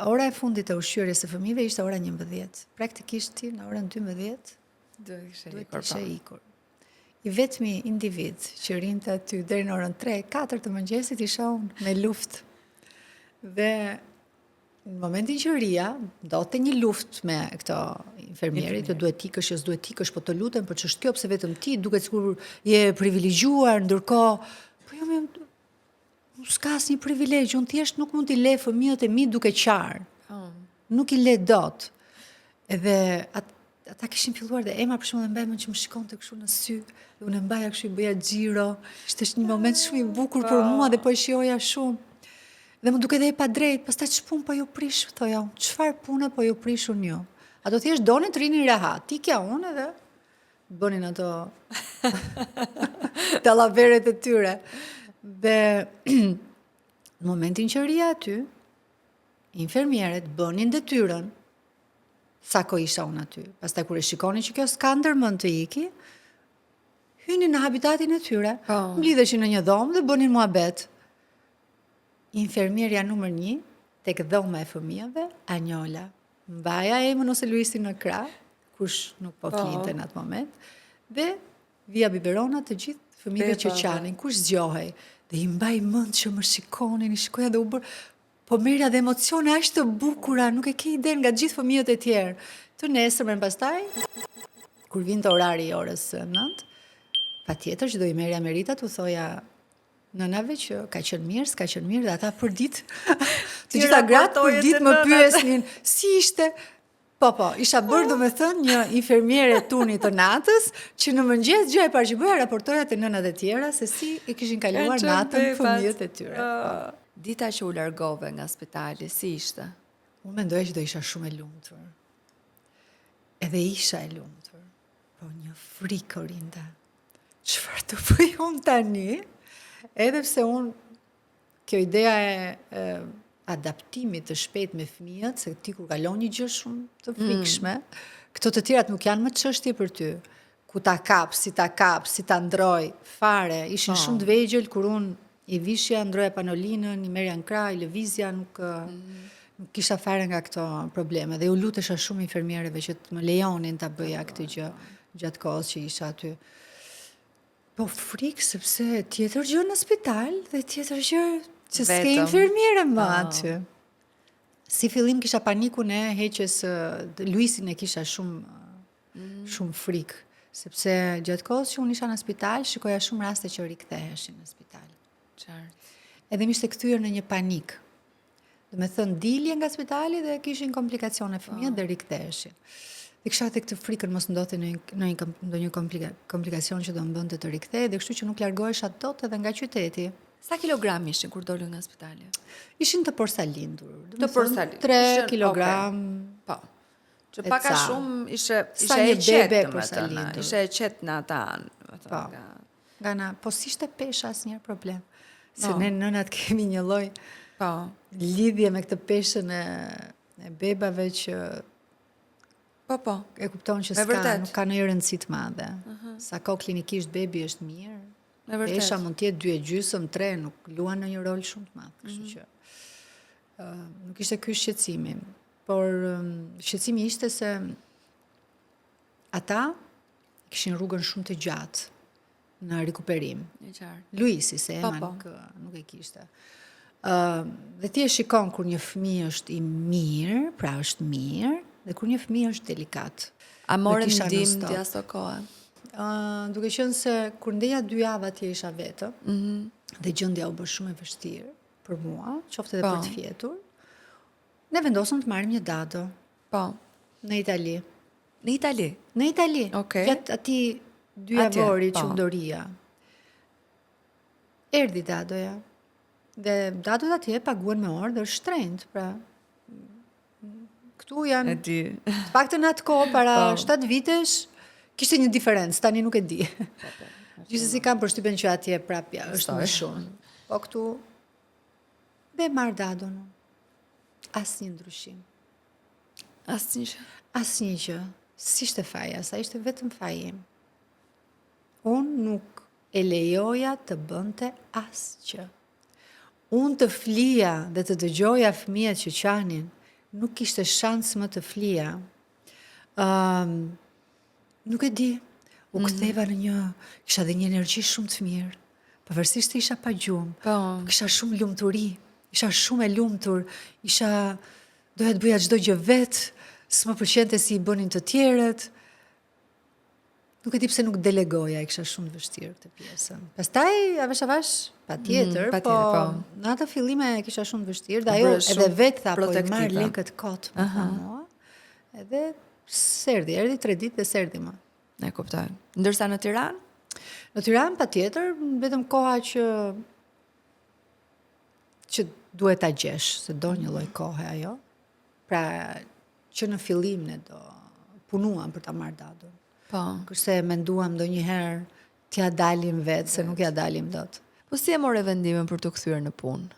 Ora e fundit të ushqyerjes së fëmijëve ishte ora 11. Praktikisht ti në orën 12 duhet të ishe ikur. I vetmi individ që rinte aty deri në orën 3-4 të mëngjesit isha unë me luftë. Dhe në momentin që rria, ndodhte një luftë me këto infermierit, të duhet ikësh, s'duhet ikësh, po të lutem, po ç'është kjo, pse vetëm ti, duket sikur je privilegjuar, ndërkohë, po jo s'ka asnjë privilegj, unë thjesht nuk mund t'i le fëmijët e mi duke qarë. Nuk i le dot. Edhe ata kishin filluar dhe Ema për shembull mbaj mend që më shikonte kështu në sy, dhe unë mbaja kështu i bëja xhiro. Ishte një moment shumë i bukur për mua dhe po e shijoja shumë. Dhe më duke dhe e pa drejt, pastaj ç'punë po ju prish, thoja unë, çfarë pune po ju prishun ju? Ato thjesht donin të rinin rehat, tikja unë edhe bënin ato dallaveret e tyre. Dhe në momentin që rria aty, infermierët bënin detyrën, sa ko isha unë aty. Pastaj kur e shikoni që kjo s'ka ndërmend të iki, hynin në habitatin e tyre, mblidheshin në një dhomë dhe bënin muhabet. Infermierja numër 1 tek dhoma e fëmijëve, Anjola. Mbaja Emën ose Luisin në krah, kush nuk po flinte në atë moment, dhe vija biberona të gjithë fëmijëve që qanin, kush zgjohej. Dhe i mbaj mend që më shikonin, i shikoja dhe u bërë, po merja dhe emocione aq të bukura, nuk e ke iden nga gjithë fëmijët e tjerë. Të nesërmen pastaj, kur vinte orari i orës 9, patjetër që do i merja meritat, u thoja nënave që ka qenë mirë, s'ka qenë mirë, dhe ata për ditë, të gjitha gratë për ditë më pyesnin, si ishte? Po, isha bërë do me thënë një infermiere tuni të natës, që në mëngjes gjë e parë që bëja raportoja të nënat e tjera, se si e kishin kaluar natën fëmijët e tyre. Dita që u largove nga spitali, si ishte? Unë mendoja që do isha shumë e lumtur. Edhe isha e lumtur. Po një frikë rinda. Çfarë të bëj unë tani? Edhe pse unë, kjo ideja e adaptimit të shpejt me fëmijët, se ti kur kalon një gjë shumë të frikshme, këto të tjerat nuk janë më çështje për ty. Ku ta kap, si ta ndroj, fare, ishin shumë të vegjël kur unë i vishja, ndroja panolinën, i merja në krah, i lëvizja, nuk kisha fare nga këto probleme. Dhe u lutesha shumë infermierëve që të më lejonin ta bëja këtë gjë gjatë kohës që isha aty. Po frikë, sepse tjetër gjë në spital dhe tjetër gjë që s'ke infermiere më aty. Si fillim kisha panikun e heqjes, Luisin e kisha shumë frikë, sepse gjatë kohës që unë isha në spital, shikoja shumë raste që riktheheshin në spital. Edhe m'ishte kthyer në një panik. Do me thënë dilje nga spitali dhe kishin komplikacione fëmijët dhe riktheheshin. Dhe kisha të këtë frikën mos ndodhte ndonjë komplikacion që do më bënte të rikthehej, dhe kështu që nuk largohesha dot edhe nga qyteti. Sa kilogram ishin kur dolu nga spitali? Ishin të porsalindur. Të porsalindur. 3 kilogram. Po. Që paka shumë ishe e qetë, porsalindur. Ishe e qetë në ata. Po. Po si ishte pesha asnjëherë problem. Se ne nënat kemi një lloj lidhje me këtë peshën e bebave që e kupton që nuk ka ndonjë rëndësi të madhe. Sa kohë klinikisht bebi është mirë. Pesha mund të jetë 2,5, 3, nuk luan ndonjë rol shumë të madh, kështu që nuk ishte ky shqetësimi. Por shqetësimi ishte se ata kishin rrugën shumë të gjatë në rikuperim. Luisi, se Ema nuk e kishte. Dhe ti e shikon kur një fëmijë është i mirë, pra është mirë, dhe kur një fëmijë është delikat. A morën ndihmë ti ato kohë? Duke qenë se kur ndeja 2 javë atje isha vetëm, dhe gjendja u bë shumë e vështirë për mua, qoftë edhe për të fjetur, ne vendosëm të marrim një dado. Në Itali. Në Itali? Në Itali. Gjatë ati 2 javori që ndoria. Erdhi dadoja. Dhe dadot atje paguen me orë dhe është shtrenjtë, pra këtu janë të paktën atë kohë para 7 vitesh kishte një diferencë, tani nuk e di. Gjithsesi kam përshtypjen që atje prapja është më shumë. Po këtu dhe marr dadon. Asnjë ndryshim. Asnjë gjë. Asnjë gjë. S'ishte faja, sa ishte vetëm fajim. Unë nuk e lejoja të bënte asgjë. Unë të flija dhe të dëgjoja fëmijët që qanin, nuk kishte shans më të flija. Nuk e di, u ktheva në kisha dhe një energji shumë të mirë. Pavarësisht se isha pa gjumë, Po. kisha shumë lumturi, isha shumë e lumtur, doja të bëja çdo gjë vetë, s'më pëlqente si i bënin të tjerët. Nuk e di pse nuk delegoja, e kisha shumë të vështirë këtë pjesën. Pastaj avash patjetër, patjetër, po. Në atë fillime e kisha shumë të vështirë, dhe ajo Bërë edhe shumë vetë tha, po i protektive. marr lekët kot, më tha mua. Edhe erdhi 3 ditë dhe s'erdhi më. E kuptoj. Ndërsa në Tiranë, Në Tiranë patjetër, vetëm koha që duhet ta gjesh, se do një lloj kohe ajo. Pra që në fillim ne do punuam për ta marrë datën. po. Kurse menduam ndonjëherë t'ja dalim vetë, se nuk ja dalim dot. Po si e more vendimin për të kthyer në punë?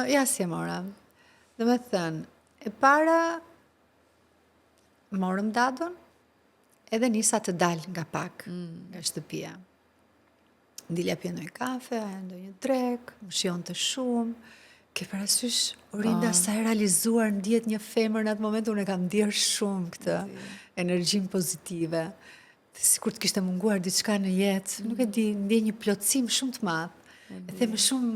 Ja si e mora. Dhe me thënë, e para morëm datën, edhe nisa të dal nga pak nga shtëpia. Ndilja pje ndonjë kafe, ndonjë drek, më shion të shumë, ke parasysh Orinda sa e realizuar ndjet një femër në atë moment, unë e kam ndier shumë këtë energjin pozitive. Sikur të kishte munguar diçka në jetë, nuk e di, ndje një plotësim shumë të madh. E them me shumë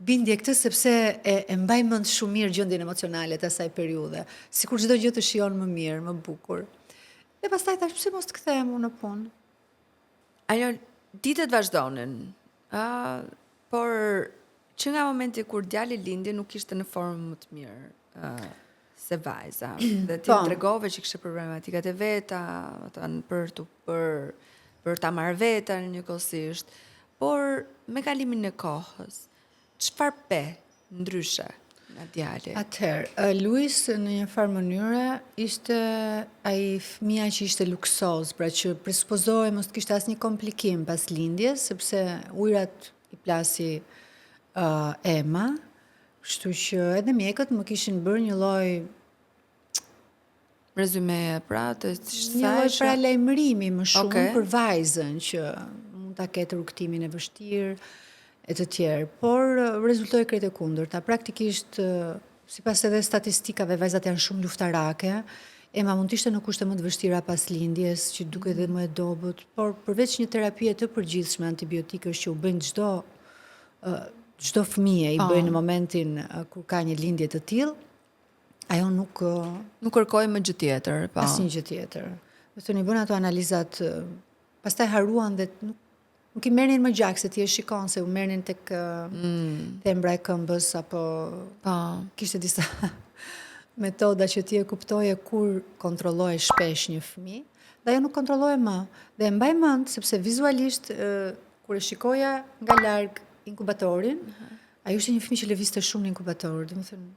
bindje këtë sepse e mbaj mend shumë mirë gjendjen emocionale të asaj periudhe. Sikur çdo gjë të shijon më mirë, më bukur. Dhe pastaj thash pse mos të kthehem unë në punë. Ajo, ditët vazhdonin, por që nga momenti kur djali lindi nuk ishte në formë më të mirë se vajza. Dhe ti Po. më tregove që kishte problematikat e veta, për ta marrë vetën njëkohësisht, por me kalimin e kohës, çfarë pe ndryshe nga djali? Atëherë, Luis në një farë mënyre ishte ai fëmia që ishte luksoz, pra që presupozohej mos të kishte asnjë komplikim pas lindjes, sepse ujrat i plasi ema, kështu që edhe mjekët më kishin bërë një lloj Rezume pra të Një lloj saj paralajmërimi më shumë Okej. për vajzën që mund ta ketë rrugtimin e vështirë e të tjerë, por rezultoi krejt e kundërta. Praktikisht, sipas edhe statistikave, vajzat janë shumë luftarake. Ema mund të ishte në kushte më të vështira pas lindjes, që duket edhe më e dobët, por përveç një terapie të përgjithshme antibiotikësh që u bëjnë çdo fëmijë i bëjnë në momentin kur ka një lindje të tillë, ajo nuk kërkoj më gjë tjetër, po. asnjë gjë tjetër. Do të thoni bën ato analizat, pastaj haruan dhe nuk i merrnin më gjak se ti e shikon se u merrnin tek tembra e këmbës apo Po. kishte disa metoda që ti e kuptoje kur kontrolloje shpesh një fëmijë, dhe ajo nuk kontrolloje më. Dhe e mbaj mend sepse vizualisht kur e shikoja nga larg inkubatorin, ajo ishte një fëmijë që lëvizte shumë në inkubator, domethënë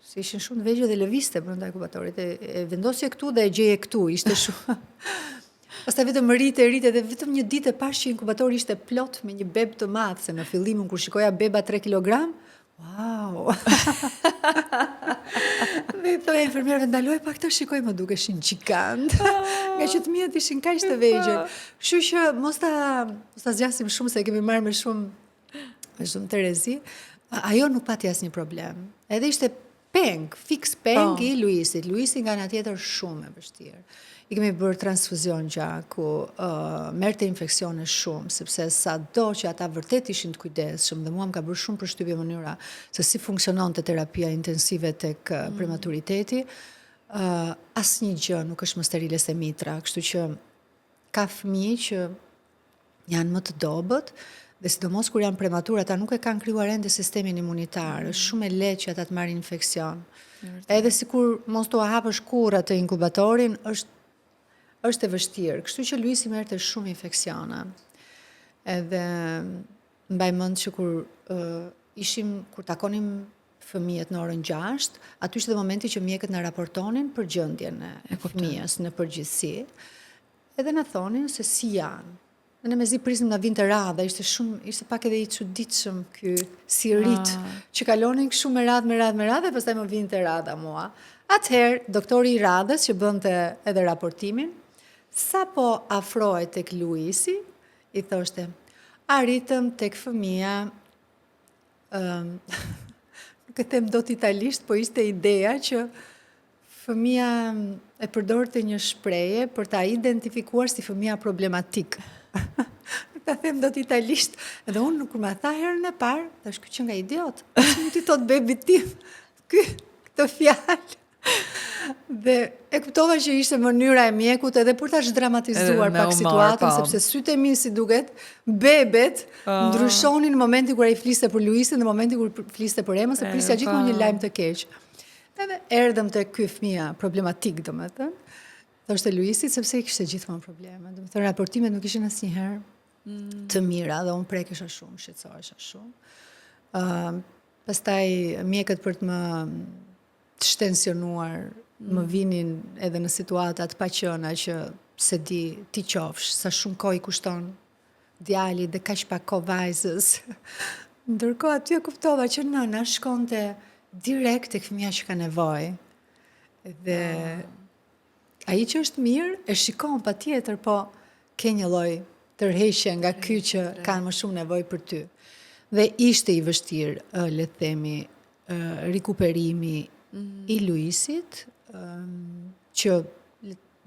se ishin shumë të vegjël dhe lëvizte brenda inkubatorit. E vendosje këtu dhe e gjeje këtu, ishte shumë. Pastaj vetëm rrite dhe vetëm një ditë e pash që inkubatori ishte plot me një beb të madh, se në fillim kur shikoja beba 3 kilogram, wow. Dhe thoya infermierëve, ndaloj pak të shikoj, më dukeshin gjigant. Nga që fëmijët ishin kaq të vegjël. Kështu që mos ta zgjasim shumë se kemi marrë me shumë terezi. Ajo nuk pati asnjë problem. Edhe ishte fix peng i Luisit. Luisi nga ana tjetër shumë e vështirë. I kemi bërë transfuzion gjaku, merrte infeksione shumë, sepse sado që ata vërtet ishin të kujdesshëm dhe mua më ka bërë shumë përshtypje mënyra se si funksiononte terapia intensive tek prematuriteti. Asnjë gjë nuk është më sterile se mitra, kështu që ka fëmijë që janë më të dobët, dhe sidomos kur janë prematur, ata nuk e kanë krijuar ende sistemin imunitar, është shumë e lehtë që ata të marrin infeksion. Edhe sikur mos t'u hapësh kurrë atë inkubatorin, është e vështirë. Kështu që Luisi merrte shumë infeksione. Edhe mbaj mend që kur takonim fëmijët në orën 6, aty ishte momenti që mjekët na raportonin për gjendjen e fëmijës në përgjithësi. Edhe na thonin se si janë. Ne mezi prisnim na vinte radha, ishte pak edhe i çuditshëm ky si rit, që kalonin kështu me radhë, e pastaj më vinte radha mua. Atëherë, doktori i radhës që bënte edhe raportimin, sa po afrohej tek Luisi, i thoshte, arritëm tek fëmia, nuk e them dot italisht, po ishte ideja që fëmia e përdorte një shprehje për ta identifikuar si fëmia problematik. Nuk ta them dot italisht, edhe unë kur ma tha herën e parë, thash ky që nga idiot, nuk ti thot bebit tim, këtë fjalë. Dhe e kuptova që ishte mënyra e mjekut edhe për ta zhdramatizuar pak situatën, sepse sytë e mi si duket, bebet ndryshonin në momentin kur ai fliste për Luisin, në momentin kur fliste për Emën, se prisja gjithmonë një lajm të keq. Edhe erdhëm te ky fëmia problematik, domethënë. Thoshte Luisit sepse i kishte gjithmonë probleme. Domethënë raportimet nuk ishin asnjëherë të mira dhe unë prekesha shumë, shqetësohesha shumë. Pastaj mjekët për të më shtensionuar më vinin edhe në situata të paqëna që se di ti qofsh, sa shumë kohë i kushton djali dhe kaq pak kohë vajzës. Ndërkohë aty e kuptova që nëna shkonte direkt tek fëmia që ka nevojë. Dhe ai që është mirë e shikon patjetër, po ke një lloj tërheqje nga ky që kanë më shumë nevojë për ty. Dhe ishte i vështirë, le të themi, rikuperimi i Luisit, që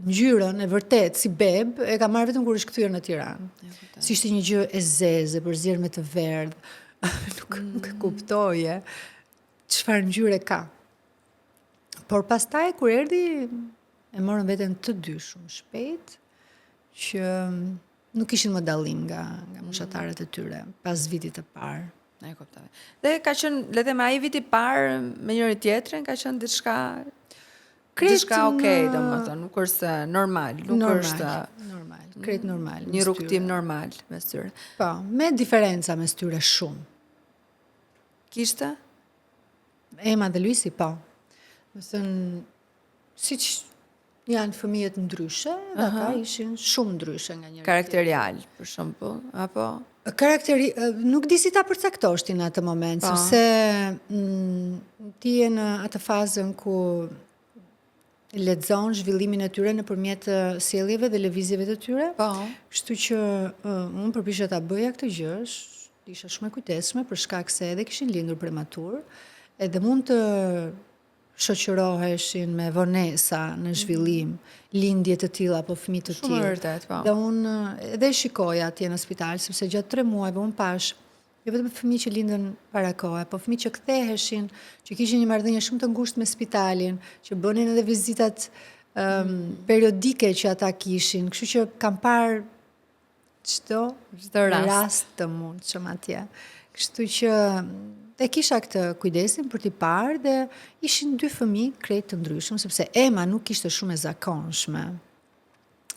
ngjyrën e vërtet si beb e ka marrë vetëm kur është kthyer në Tiranë. Si ishte një gjë e zezë, përzierë me të verdhë, nuk e kuptoje çfarë ngjyre ka. Por pastaj kur erdhi e morën veten të dy shumë shpejt, që nuk ishin më dallim nga moshatarët e tyre pas vitit të parë. E kuptoj. Dhe ka qenë, le të them, ai viti i parë me njëri tjetrin ka qenë diçka okay, domethënë, nuk është normal, normal, krejt normal. Një rrugtim normal mes tyre. Po, me diferenca mes tyre shumë. Kishte? Ema dhe Luisi, po. Domethënë, siç janë fëmijët ndryshe, dhe ata ishin shumë ndryshe nga njëri. Karakterial, për shembull, apo? Nuk di si ta përcaktosh ti në atë moment, sepse ti je në atë fazën ku lexon zhvillimin e tyre nëpërmjet sjelljeve dhe lëvizjeve të tyre. Kështu që unë përpiqja ta bëja këtë gjë, isha shumë e kujdesshme për shkak se edhe kishin lindur prematur, edhe mund të shoqëroheshin me vonesa në zhvillim, lindje të tilla apo fëmijë të tillë. Shumë vërtet, po. Dhe unë edhe shikoja atje në spital, sepse gjatë 3 muajve unë pash jo vetëm fëmijë që lindën para kohe, po fëmijë që ktheheshin, që kishin një marrëdhënie shumë të ngushtë me spitalin, që bënin edhe vizitat periodike që ata kishin, kështu që kam parë çdo rast të mundshëm atje. Kështu që e kisha këtë kujdesin për t'i parë dhe ishin 2 fëmijë krejt të ndryshëm, sepse Ema nuk ishte shumë e zakonshme.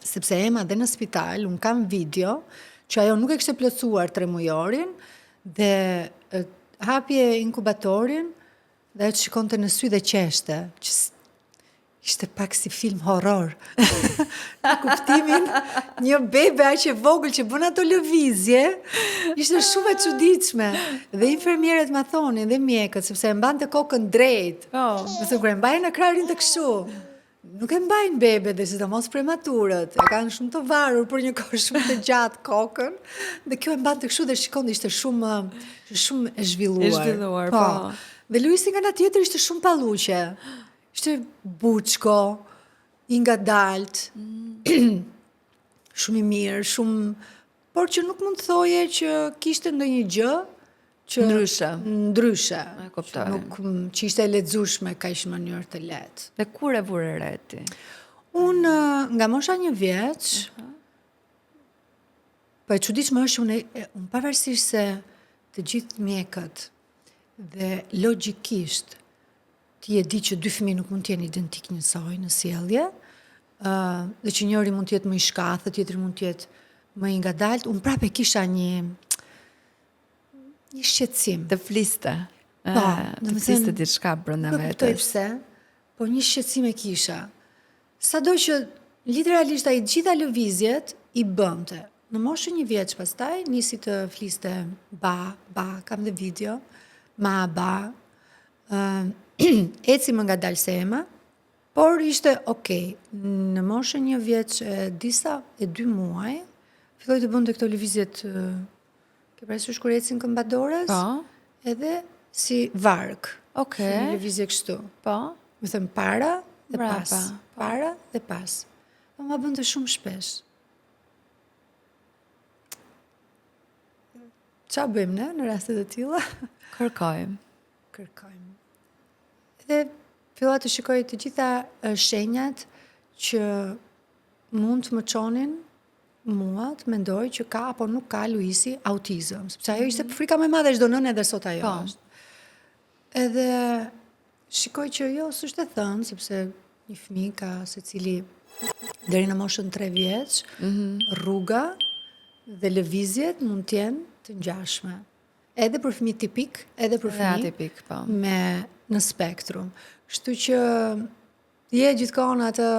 Sepse Ema dhe në spital, unë kam video, që ajo nuk e kishte plotësuar 3 mujorin, dhe hapje inkubatorin, dhe ajo të shikonte në sy dhe qeshte, që ishte pak si film horror. Në kuptimin, një bebe aq e vogël që bën ato lëvizje, ishte shumë e çuditshme. Dhe infermierët ma thonin dhe mjekët, sepse e mbante kokën drejt. Nëse kur e mbajnë në krarin të kështu, nuk e mbajnë bebe dhe sidomos prematurët. E kanë shumë të varur për një kohë shumë të gjatë kokën, dhe kjo e mbante kështu dhe shikon ishte shumë e zhvilluar. E zhvilluar, po. Dhe Luisi nga ana tjetër ishte shumë palluqe. Ishte buçko, i ngadalt, shumë i mirë, por që nuk mund të thoje që kishte ndonjë gjë që ndryshe. Që ishte e lexueshme kaq në mënyrë të lehtë. Dhe kur e vure re ti? Unë nga mosha 1 vjeç, po e çuditshme është unë pavarësisht se të gjithë mjekët dhe logjikisht ti e di që 2 fëmijë nuk mund të jenë identik njësoj në sjellje, dhe që njëri mund të jetë më i shkathët, tjetri mund të jetë më i ngadalt, unë prapë kisha një shqetësim. Të fliste. Të fliste diçka brenda vetes. Nuk kuptoj pse, po një shqetësim e kisha. Sado që literalisht ai gjitha lëvizjet i bënte. në moshën 1 vjeç pastaj nisi të fliste ba, kam dhe video, ba, eci më nga dalsema, por ishte okej. Në moshën 1 vjeç e 2 muaj, filloi të bënte këto lëvizjet, ke parasysh kur ecin këmbadores? Po. Edhe si varg. Okej. Si një lëvizje kështu. Po. Më thëmë para dhe Brapa. pas. Para dhe pas. Po ma bënte shumë shpesh. Qa bëjmë ne në rastet e tilla? Kërkojmë. Kërkojmë. Dhe filla të shikoj të gjitha shenjat që mund të më çonin mua të mendoj që ka apo nuk ka Luisi autizëm. Sepse ajo ishte frika më e madhe çdo nënë edhe sot ajo Po. është. Edhe shikoj që jo, s'është e thënë, sepse një fëmijë ka secili deri në moshën 3 vjeç, rruga dhe lëvizjet mund të jenë të ngjashme. Edhe për fëmijë tipik, edhe për Dhe fëmijë atipik, po. në spektrum. Kështu që je gjithkohon atë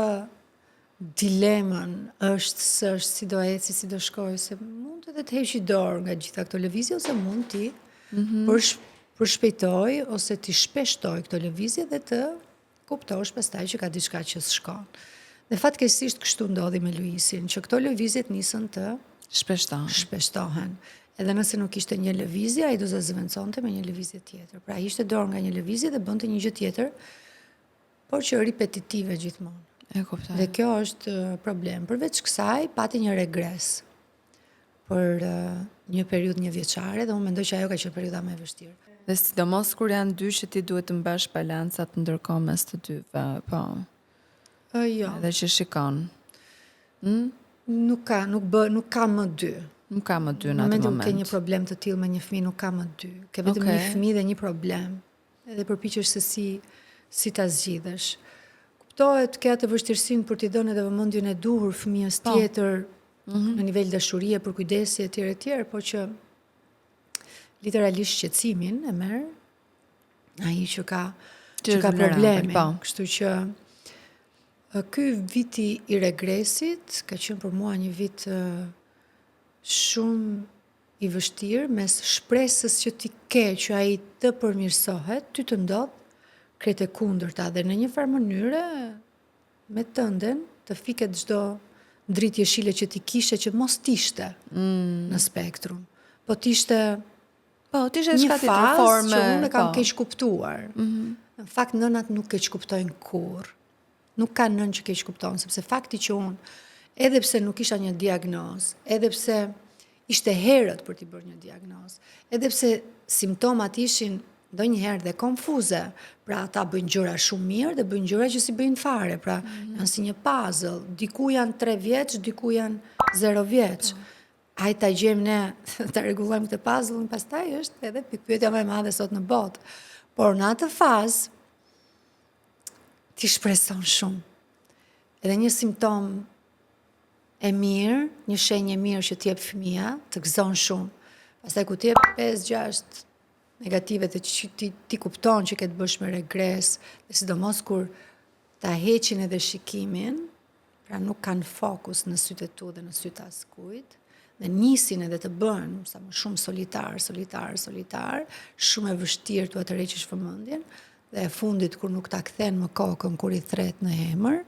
dilemën, s'është, si do eci, si do shkoj, se mund edhe të heqi dorë nga gjitha këto lëvizje, ose mund ti përshpejtoj, ose ti shpeshtoj këto lëvizje dhe të kuptosh pastaj që ka diçka që s'shkon. Dhe fatkeqësisht kështu ndodhi me Luisin, që këto lëvizjet nisën të shpeshtohen. Edhe nëse nuk ishte një lëvizje, ai do zëvendësonte me një lëvizje tjetër. Pra ishte dorë nga një lëvizje dhe bënte një gjë tjetër, por që repetitive gjithmonë. E kuptoj. Dhe kjo është problem. Përveç kësaj, pati një regres për një periudhë 1 vjeçare dhe unë mendoj që ajo ka qenë periudha më e vështirë. Dhe sidomos kur janë dy që ti duhet të mbash balancat ndërkohë mes të dyve, po. Jo, Edhe që shikon. nuk ka më dy. Nuk ka më dy Në në atë momentin moment. ke një problem të tillë me një fëmijë, nuk ka më dy. Ke vetëm Okej. një fëmijë dhe një problem. Edhe përpiqesh se si ta zgjidhesh. Kuptohet ke atë vështirësinë për t'i dhënë edhe vëmendjen e duhur fëmijës tjetër në nivel dashurie, për kujdesi etj, po që literalisht shqetësimin e merr ai që ka probleme. Po. Kështu që ky viti i regresit ka qenë për mua një vit shumë i vështirë, mes shpresës që ti ke që ai të përmirësohet, ty të ndodh krejt e kundërta dhe në një farë mënyre me tënden të fiket çdo dritë jeshile që ti kishe që mos t'ishte në spektrum. Po t'ishte Po, ti je një shkati të fazë formë. që unë e kam po. keq kuptuar. Në fakt nënat nuk keq kuptojnë kurrë. Nuk ka nën që keq kupton, sepse fakti që unë, edhe pse nuk isha një diagnozë, edhe pse ishte herët për t'i bërë një diagnozë, edhe pse simptomat ishin ndonjëherë dhe konfuze, pra ata bëjnë gjëra shumë mirë dhe bëjnë gjëra që si bëjnë fare, pra janë si një puzzle, diku janë 3 vjeç, diku janë 0 vjeç. Hajde ta gjejmë ne, ta rregullojmë këtë puzzle, pastaj është edhe pikpyetja më e madhe sot në botë. Por në atë fazë ti shpreson shumë. Edhe një simptom e mirë, një shenjë e mirë që t'jep fëmia, të gëzon shumë. Pastaj ku t'jep 5-6 negative të që ti kupton që ke të bësh me regres, dhe sidomos kur ta heqin edhe shikimin, pra nuk kanë fokus në sytë e tu dhe në sytë askujt, dhe nisin edhe të bën sa më shumë solitar, shumë e vështirë tu atë reqish vëmendjen, dhe e fundit kur nuk ta kthen më kokën kur i thret në emër,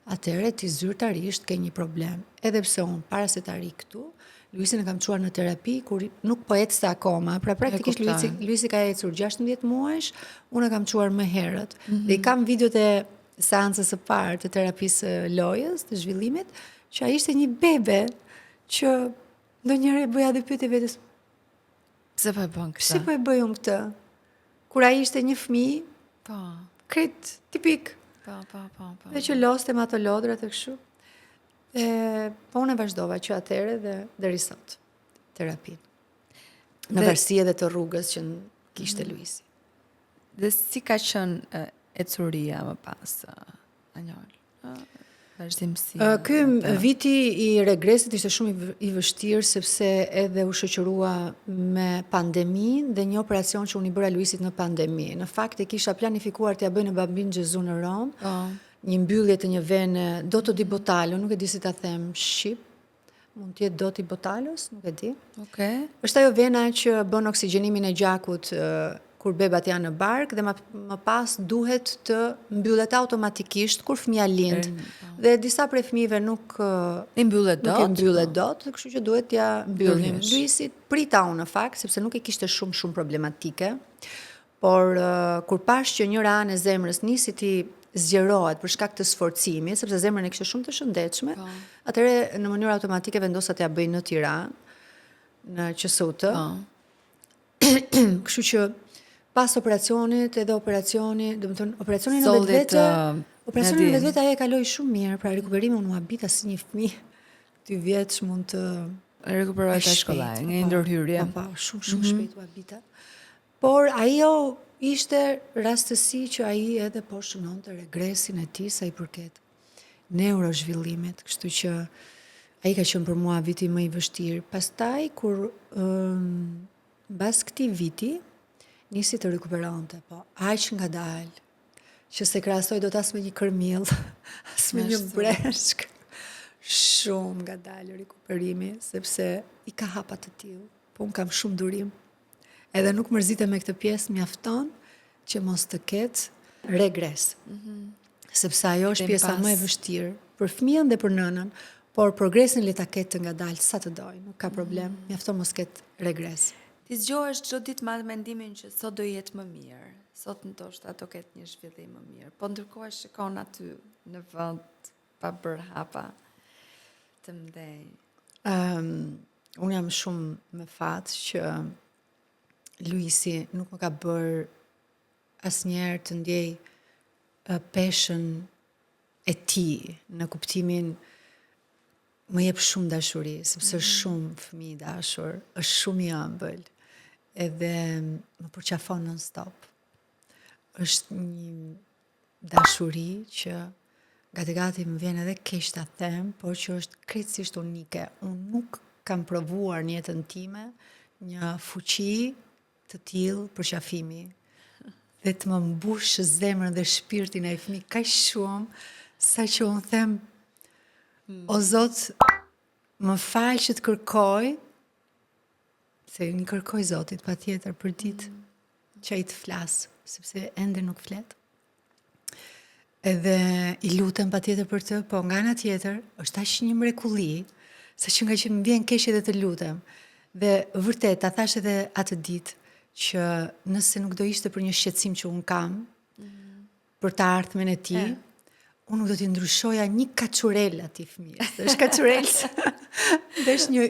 atëherë ti zyrtarisht ke një problem. Edhe pse unë para se ta ri këtu, Luisin e kam çuar në terapi kur nuk po ecste akoma, pra praktikisht Luisi ka ecur 16 muajsh, unë e kam çuar më herët. Dhe i kam videot e seancës së parë të terapisë lojës, të zhvillimit, që ai ishte një bebe që ndonjëherë e bëja dhe pyetje vetes, Pse po e bën këtë? si po e bëj unë këtë? Kur ai ishte një fëmijë, Po. krejt tipik, Po. dhe që loste me ato lodrat e kështu. Po unë e vazhdova që atëre dhe deri sot terapinë. Në varësi edhe të rrugës që kishte Luisi. Dhe si ka qenë ecuria më pas, Anjol? Vazhdimsi. Ky viti i regresit ishte shumë i vështirë sepse edhe u shoqërua me pandemi dhe një operacion që unë i bëra Luisit në pandemi. Në fakt e kisha planifikuar t'ja bëj në Bambin Xhezu në Rom, një mbyllje të një vene do të di botalo, nuk e di si ta them shqip, mund të jetë doti botalës, nuk e di. Okej. Është ajo vena që bën oksigjenimin e gjakut kur bebat janë në bark dhe më pas duhet të mbyllet automatikisht kur fëmia lind. Dhe disa prej fëmijëve nuk I mbyllet nuk e dot? mbyllet dot, kështu që duhet t'ja mbyllim. Mbyllesh. Luisi prita unë në fakt, sepse nuk e kishte shumë problematike, por kur pash që një ranë e zemrës nisi ti zgjerohet për shkak të sforcimit, sepse zemrën e kishte shumë të shëndetshme, atëherë në mënyrë automatike vendosa t'ja bëj në Tiranë, në QSUT. Kështu që pas operacionit edhe operacioni, do të thënë operacionin në vetvete, operacionin në vetvete ajo e kaloi shumë mirë, pra rikuperimi unë u habita si një fëmijë 2 vjeç mund të rikuperohet te shkollaj, nga ndërhyrje. Po, shumë shpejt u habita. Por ajo ishte rastësi që ai edhe po shënonte regresin e tij sa i përket neurozhvillimit, kështu që ai ka qenë për mua viti më i vështirë. Pastaj kur mbas këtij viti nisi të rikuperonte, po aq ngadalë që se krahasoj dot as me një kërmill, as me një breshk. Shumë ngadalë rikuperimi, sepse i ka hapa të tillë, po unë kam shumë durim. Edhe nuk mërzitem me këtë pjesë, mjafton që mos të ketë regres. Sepse ajo është pjesa më e vështirë për fëmijën dhe për nënën, por progresin le ta ketë të ngadalë sa të dojë, nuk ka problem, mjafton mos ketë regres. Ti zgjohesh çdo ditë me mendimin që sot do jetë më mirë, sot ndoshta do ketë një zhvillim më mirë, po ndërkohë shikon aty në vend pa bërë hapa të mëdhenj. Unë jam shumë me fat që Luisi nuk më ka bërë asnjëherë të ndjej peshën e tij në kuptimin më jep shumë dashuri, sepse është shumë fëmijë i dashur, është shumë i ëmbël, edhe më përqafon non stop. Është një dashuri që gati më vjen edhe keq ta them, por që është krejtësisht unike. Unë nuk kam provuar në jetën time një fuqi të tillë përqafimi dhe të më mbush zemrën dhe shpirtin e fëmijë kaq shumë sa që unë them o Zot, më fal që të kërkoj, se një kërkoj Zotit patjetër për ditë që ai të flasë, sepse ende nuk flet. Edhe i lutem patjetër për të, po nga ana tjetër është aq një mrekulli, sa që nga që më vjen keq edhe të lutem. Dhe vërtet, ta thash edhe atë ditë që nëse nuk do ishte për një shqetësim që un kam për të ardhmen e tij, unë nuk do t'i ndryshoja një kaçurel atij fëmijës. Është kaçurel. Dhe është një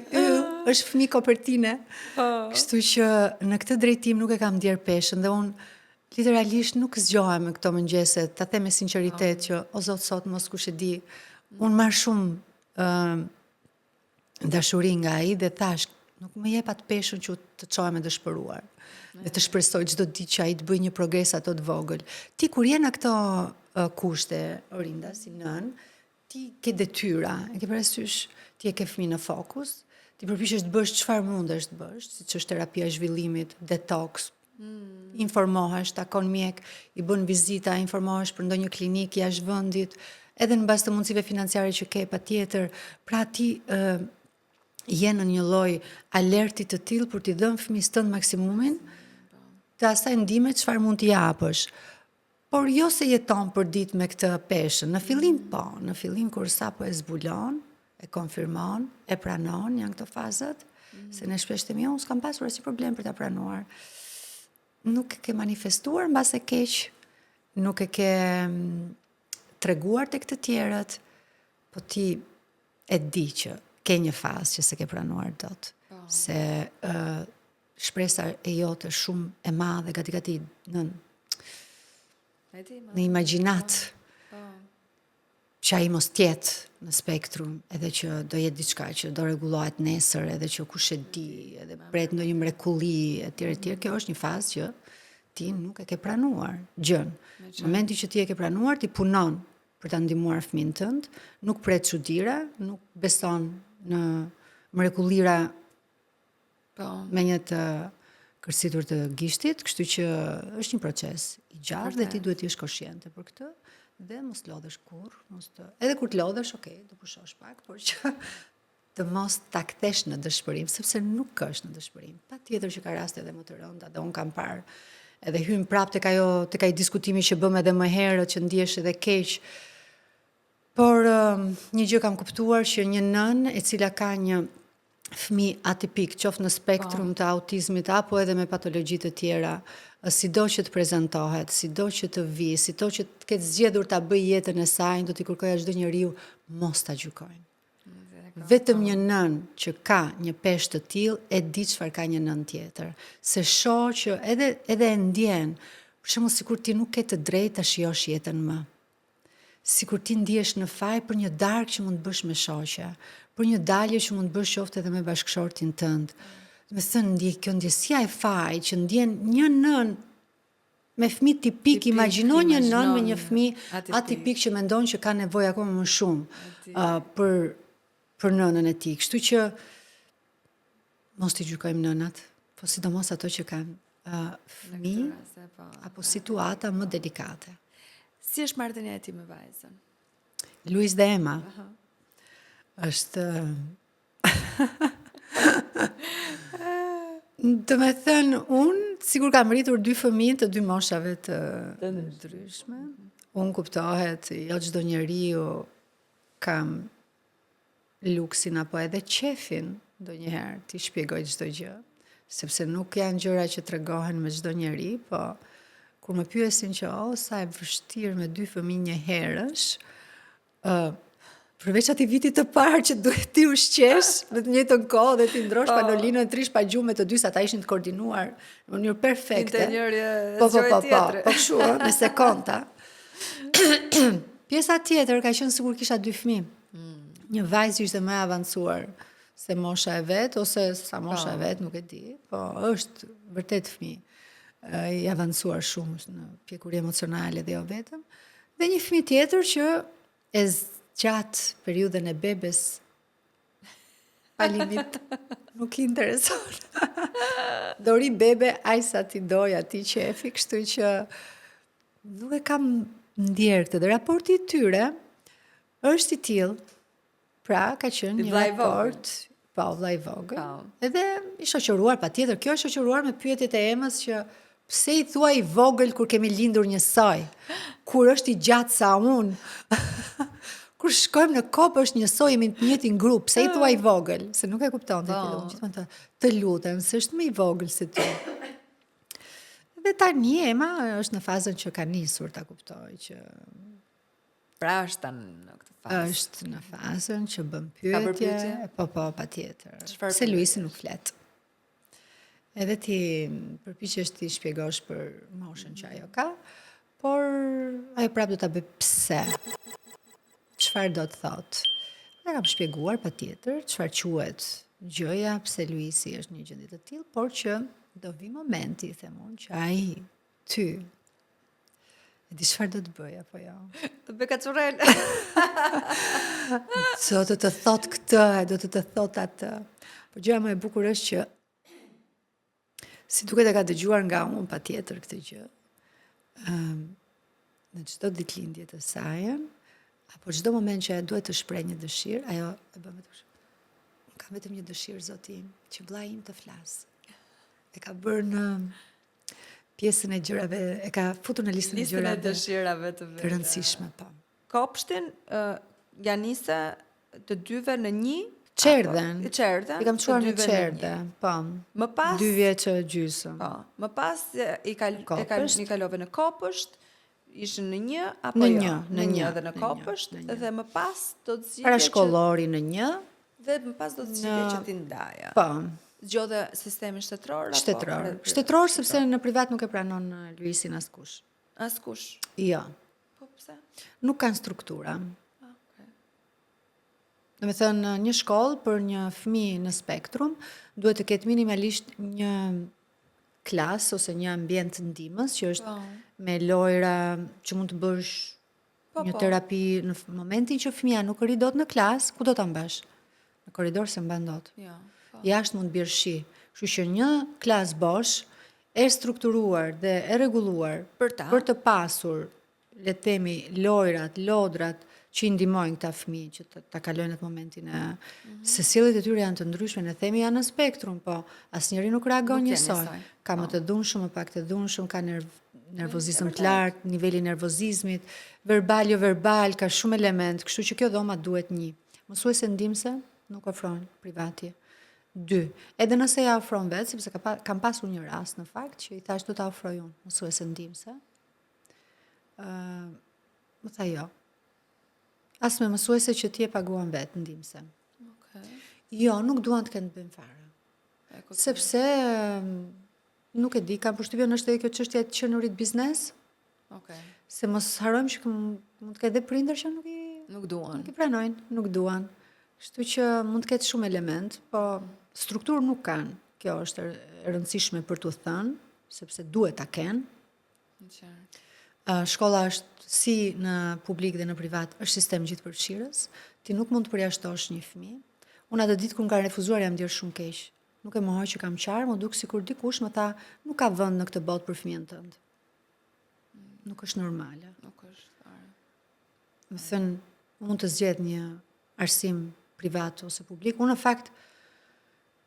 është fëmijë kopertine. Kështu që në këtë drejtim nuk e kam ndier peshën dhe unë literalisht nuk zgjohem me këto mëngjese, ta them me sinqeritet që o Zot sot mos kush e di. Unë marr shumë dashuri nga ai dhe thash nuk më jep atë peshën që të çohem e dëshpëruar. Dhe të shpresoj çdo ditë që ai të bëjë një progres ato të vogël. Ti kur je në këto kushte, Orinda, si nën, ti ke detyra, e ke parasysh, ti e ke fëmijën në fokus, ti përpiqesh të bësh çfarë mundesh të bësh, siç është terapia e zhvillimit, detox, informohesh, takon mjek, i bën vizita, informohesh për ndonjë klinikë jashtë vendit, edhe në bazë të mundësive financiare që ke patjetër, pra ti je në një lloj alerti të tillë për t'i dhënë fëmijës tënd maksimumin, të asaj ndihme çfarë mund t'i japësh. Por jo se jeton për ditë me këtë peshën. Në fillim po, në fillim kur sapo e zbulon, e konfirmon, e pranon, janë këto fazat, se ne shpesh themi, unë s'kam pasur asnjë problem për ta pranuar. Nuk e ke manifestuar mbas e keq, nuk e ke treguar tek të tjerët, po ti e di që ke një fazë që se ke pranuar dot. Se shpresa e jote shumë e madhe, gati në imagjinat që ai mos tjetë në spektrum, edhe që do jetë diçka që do rregullohet nesër, edhe që kush e di, edhe pret ndonjë mrekulli etj. Kjo është një fazë që ti nuk e ke pranuar gjën. Në momentin që ti e ke pranuar, ti punon për ta ndihmuar fëmin tënd, nuk pret çuditëra, nuk beson në mrekullira me një të kërcitur të gishtit, kështu që është një proces i gjatë dhe ti duhet të jesh konsciente për këtë dhe mos lodhesh kurrë, edhe kur të lodhesh, okay, do pushosh pak, por që të mos ta kthesh në dëshpërim, sepse nuk është në dëshpërim. Patjetër që ka raste edhe më të rënda, dhe unë kam parë edhe hym prapë tek ai diskutimi që bëm edhe më herët, që ndihesh edhe keq. Por një gjë kam kuptuar, që një nën e cila ka një fëmijë atipik, qoftë në spektrum të autizmit apo edhe me patologji të tjera, sido që të prezantohet, sido që të vi, sido që të ketë zgjedhur ta bëjë jetën e saj, do t'i kërkojë çdo njeriu mos ta gjykojnë. Vetëm një nën që ka një peshë të tillë e di çfarë ka një nën tjetër. Se shoh që edhe e ndjen, për shembull sikur ti nuk ke të drejtë ta shijosh jetën më. Sikur ti ndihesh në faj për një darkë që mund të bësh me shoqe, për një dalje që mund të bësh qoftë edhe me bashkëshortin tënd. Me thënë, ndjek kjo ndjesia e faj që ndjen një nën me fëmijë tipik, imagjino një nën me një fëmijë atipik që mendon që ka nevojë akoma më shumë për nënën e tij. Kështu që mos t'i gjykojmë nënat, po sidomos ato që kanë fëmijë apo situata më delikate. Si është marrëdhënia e ti me vajzën? Luis dhe Emma. Është të me thënë, unë sigur kam rritur 2 fëmijë të 2 moshave të ndryshme. Unë kuptohet, jo çdo njeriu kam luksin apo edhe qefin ndonjëherë ti shpjegoj çdo gjë, sepse nuk janë gjëra që tregohen me çdo njeri, po kur më pyesin që sa e vështirë me 2 fëmijë një herësh, përveç atij vitit të parë që duhet ti ushqesh me të njëjtën kohë dhe ti ndrosh panolinën, trish pa gjumë të dy, sa ata ishin të koordinuar në mënyrë perfekte. Po, kështu, me sekonda. Pjesa tjetër ka qenë sigur kisha 2 fëmijë. Një vajzë ishte më avancuar se mosha e vet, ose sa mosha e vet, nuk e di, po është vërtet fëmijë i avancuar shumë në pjekuri emocionale dhe jo vetëm. Dhe një fëmijë tjetër që e zgjat periudhën e bebes pa limit, nuk i intereson. Dori bebe, aj sa ti doj, ati qefi, kështu që nuk e kam ndjerë këtë. Dhe raporti i tyre është i tillë. Pra, ka qenë një raport, vllai vogël. Edhe i shoqëruar patjetër. Kjo është shoqëruar me pyetjet e Emës që pse i thua i vogël kur kemi lindur njësoj? Kur është i gjatë sa unë? Kur shkojmë në kopë është njësoj, jemi në njëjtin grup, pse i thua i vogël? Se nuk e kuptonte fillim, gjithmonë të lutem, se është më i vogël se ti. Dhe tani Ema është në fazën që ka nisur ta kuptoj që pra është në këtë fazë. Është në fazën që bën pyetje. Po, patjetër. Se Luisi nuk flet. Edhe ti përpiqesh ti shpjegosh për moshën që ajo ka, por ajo prapë do ta bëj pse. Çfarë do të thotë? Ne kam shpjeguar patjetër çfarë quhet gjëja, pse Luisi është në një gjendje të tillë, por që do vi momenti, them unë, që ai ty e di çfarë do të bëj apo jo. Do bëj kaçurel. Do të thot këtë, do të thot atë. Po gjëja më e bukur është që si duket e ka dëgjuar nga unë patjetër këtë gjë. Në çdo ditëlindje të saj, apo çdo moment që ajo duhet të shprehë një dëshirë, ajo e bën vetëm. Unë kam vetëm një dëshirë, Zoti im, që vllai im të flasë. E ka bërë në pjesën e gjërave, e ka futur në listën e gjërave të dëshirave të rëndësishme, po. Kopshtin janë nise të dyve në një? Qerdhen. Qerdhen. I kam çuar në qerdhe, po. Më pas 2 vjeç gjysmë. Po. Më pas i kalove në kopësht, ishin në një apo në jo? Një, në një dhe në kopësht, dhe më pas do të zgjidhje parashkollori në një, dhe më pas do të zgjidhje që ti ndaja. Po. Zgjodhe sistemin shtetëror? Shtetëror, sepse në privat nuk e pranon Luisin askush. Askush? Jo. Po pse? Nuk kanë struktura. Do me thënë, një shkollë për një fëmijë në spektrum duhet të ketë minimalisht një klasë ose një ambient ndihmës që është me lojra që mund të bësh një terapi në momentin që fëmia nuk rri dot në klasë, ku do ta mbash? Në korridor se mban dot. Jashtë mund bjerë shi. Kështu që një klasë bosh e strukturuar dhe e rregulluar për të pasur, le të themi, lojrat, lodrat që i ndihmojnë këta fëmijë që ta kalojnë atë momentin se sjelljet e tyre janë të ndryshme, ne themi janë në spektrum, po asnjëri nuk reagon njësoj. Ka më të dhunshëm, më pak të dhunshëm, ka nervozizëm të lartë, niveli nervozizmit, verbal jo verbal, ka shumë element, kështu që kjo dhoma duhet një. Mësuese ndihmëse nuk ofron privati. 2. Edhe nëse ja ofron vetë, sepse kam pasur një rast në fakt që i thash do ta ofroj unë mësuese ndihmëse. Më tha jo. As me mësuese që ti e paguan vetë ndihmëse. Jo, nuk duan të kenë të bëjnë fare. Sepse nuk e di, kam përshtypjen është edhe kjo çështja e qenurit biznes. Se mos harrojmë që mund të ketë edhe prindër që nuk duan. Nuk i pranojnë, nuk duan. Kështu që mund të ketë shumë element, po strukturë nuk kanë. Kjo është e rëndësishme për t'u thënë, sepse duhet ta kenë. Shkolla është si në publik dhe në privat, është sistem gjithëpërfshirës. Ti nuk mund të përjashtosh një fëmijë. Unë atë ditë kur më kanë refuzuar jam ndjerë shumë keq. Nuk e mohoj që kam qarë, më duk sikur dikush më tha, nuk ka vend në këtë botë për fëmijën tënd. Nuk është normale. Nuk është. Më thënë, mund të zgjedh një arsim privat ose publik. Unë në fakt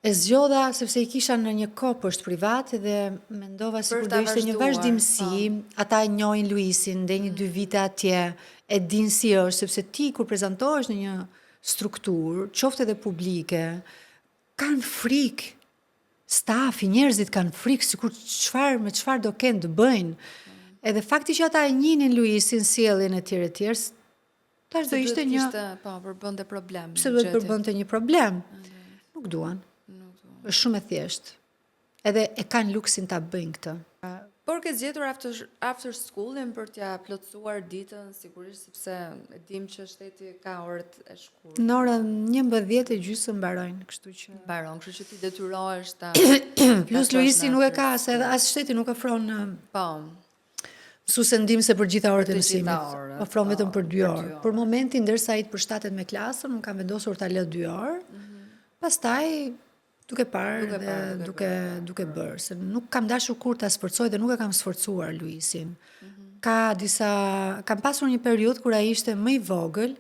e zgjodha sepse i kisha në një kohë poshtë privat dhe mendova sikur do ishte një vazhdimsi, ata e njohin Luisin, dhe 1-2 vite atje, e din si është, sepse ti kur prezantohesh në një strukturë, qoftë edhe publike, kanë frikë. Stafi, njerëzit kanë frikë sikur me çfarë do kenë të bëjnë. Edhe fakti që ata e njihnin Luisin, sjelljen e tjerë, tash do ishte një përbënte problem. Pse do të përbënte një problem? Nuk duan. Është shumë e thjeshtë. Edhe e kanë luksin ta bëjnë këtë. Por ke zgjedhur after school-in për t'ja plotësuar ditën, sigurisht sepse e dim që shteti ka orët e shkurtë. Në orën 11:30 mbarojnë, kështu që ti detyrohesh ta plus Luisi nuk e ka, se as shteti nuk ofron mësuese ndihmëse për gjitha orët e mësimit. Ofron vetëm për 2 orë. Për momentin ndërsa ai të përshtatet me klasën, unë kam vendosur ta lë 2 orë. Pastaj duke parë dhe duke bërë, se nuk kam dashur kur ta sforcoj dhe nuk e kam sforcuar Luisin. Kam pasur një periudhë kur ai ishte më i vogël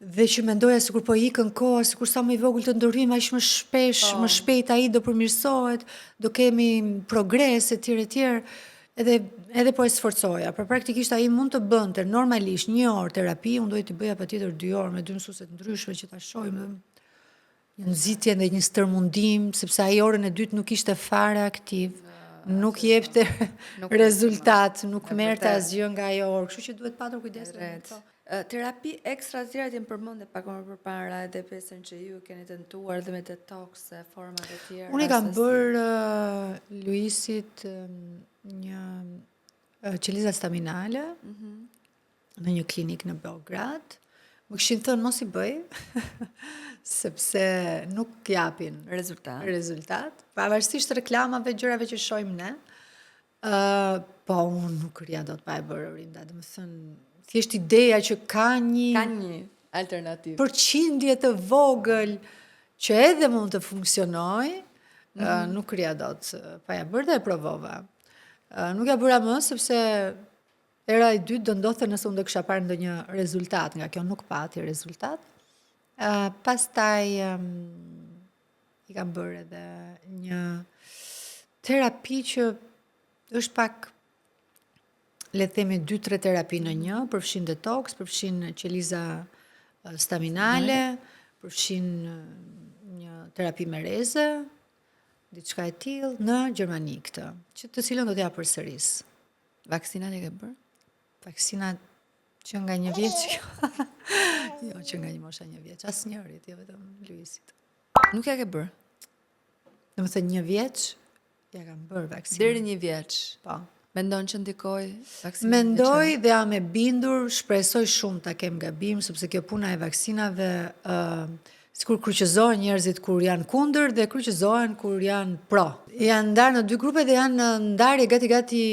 dhe që mendoja sikur po ikën koha, sikur sa më i vogël të ndërhyjmë aq më shpejt ai do përmirësohet, do kemi progres etj. Edhe po e sforcoja. Për praktikisht ai mund të bënte normalisht 1 orë terapi, unë duhet të bëja patjetër 2 orë me 2 mësuese të ndryshme që ta shohim një nxitje dhe një stërmundim, sepse ai orën e dytë nuk ishte fare aktiv, nuk jepte rezultat, nuk merrte asgjë nga ajo orë, kështu që duhet patur kujdes. Terapi ekstra të tjera ti më përmendë pak më përpara edhe pjesën që ju keni tentuar dhe me detox, format e tjera. Unë kam bërë Luisit një qelizat staminale në një klinik në Beograd. Më kishin thënë mos i bëj, sepse nuk japin rezultat. Pavarësisht reklamave, gjërave që shohim ne. Po unë nuk rria dot pa e bërë Orinda. Do të thënë, thjesht ideja që ka një alternativë. Përqindje të vogël që edhe mund të funksionojë, nuk rria dot pa e bërë dhe e provova. Nuk ja bëra më sepse era e dytë do ndodhte nëse unë do kisha parë ndonjë rezultat, nga kjo nuk pati rezultat. Pastaj i kam bërë edhe një terapi që është pak, le të themi 2-3 terapi në një, përfshin detox, përfshin qeliza staminale, përfshin një terapi me reze, diçka e tillë në Gjermani këtë, të cilën do t'ja përsëris. Vaksinat e ke bërë? Vaksinat që nga 1 vjeç. Jo, që nga një mosha 1 vjeç, asnjërit, jo vetëm Luisit. Nuk ja ke bërë? Domethënë 1 vjeç ja kam bërë vaksinat. Deri 1 vjeç. Po. Mendon që ndikoi vaksinat? Mendoj dhe jam e bindur, shpresoj shumë ta kem gabim, sepse kjo puna e vaksinave sikur kryqëzohen njerëzit kur janë kundër dhe kryqëzohen kur janë pro. Janë ndarë në 2 grupe dhe janë ndarje gati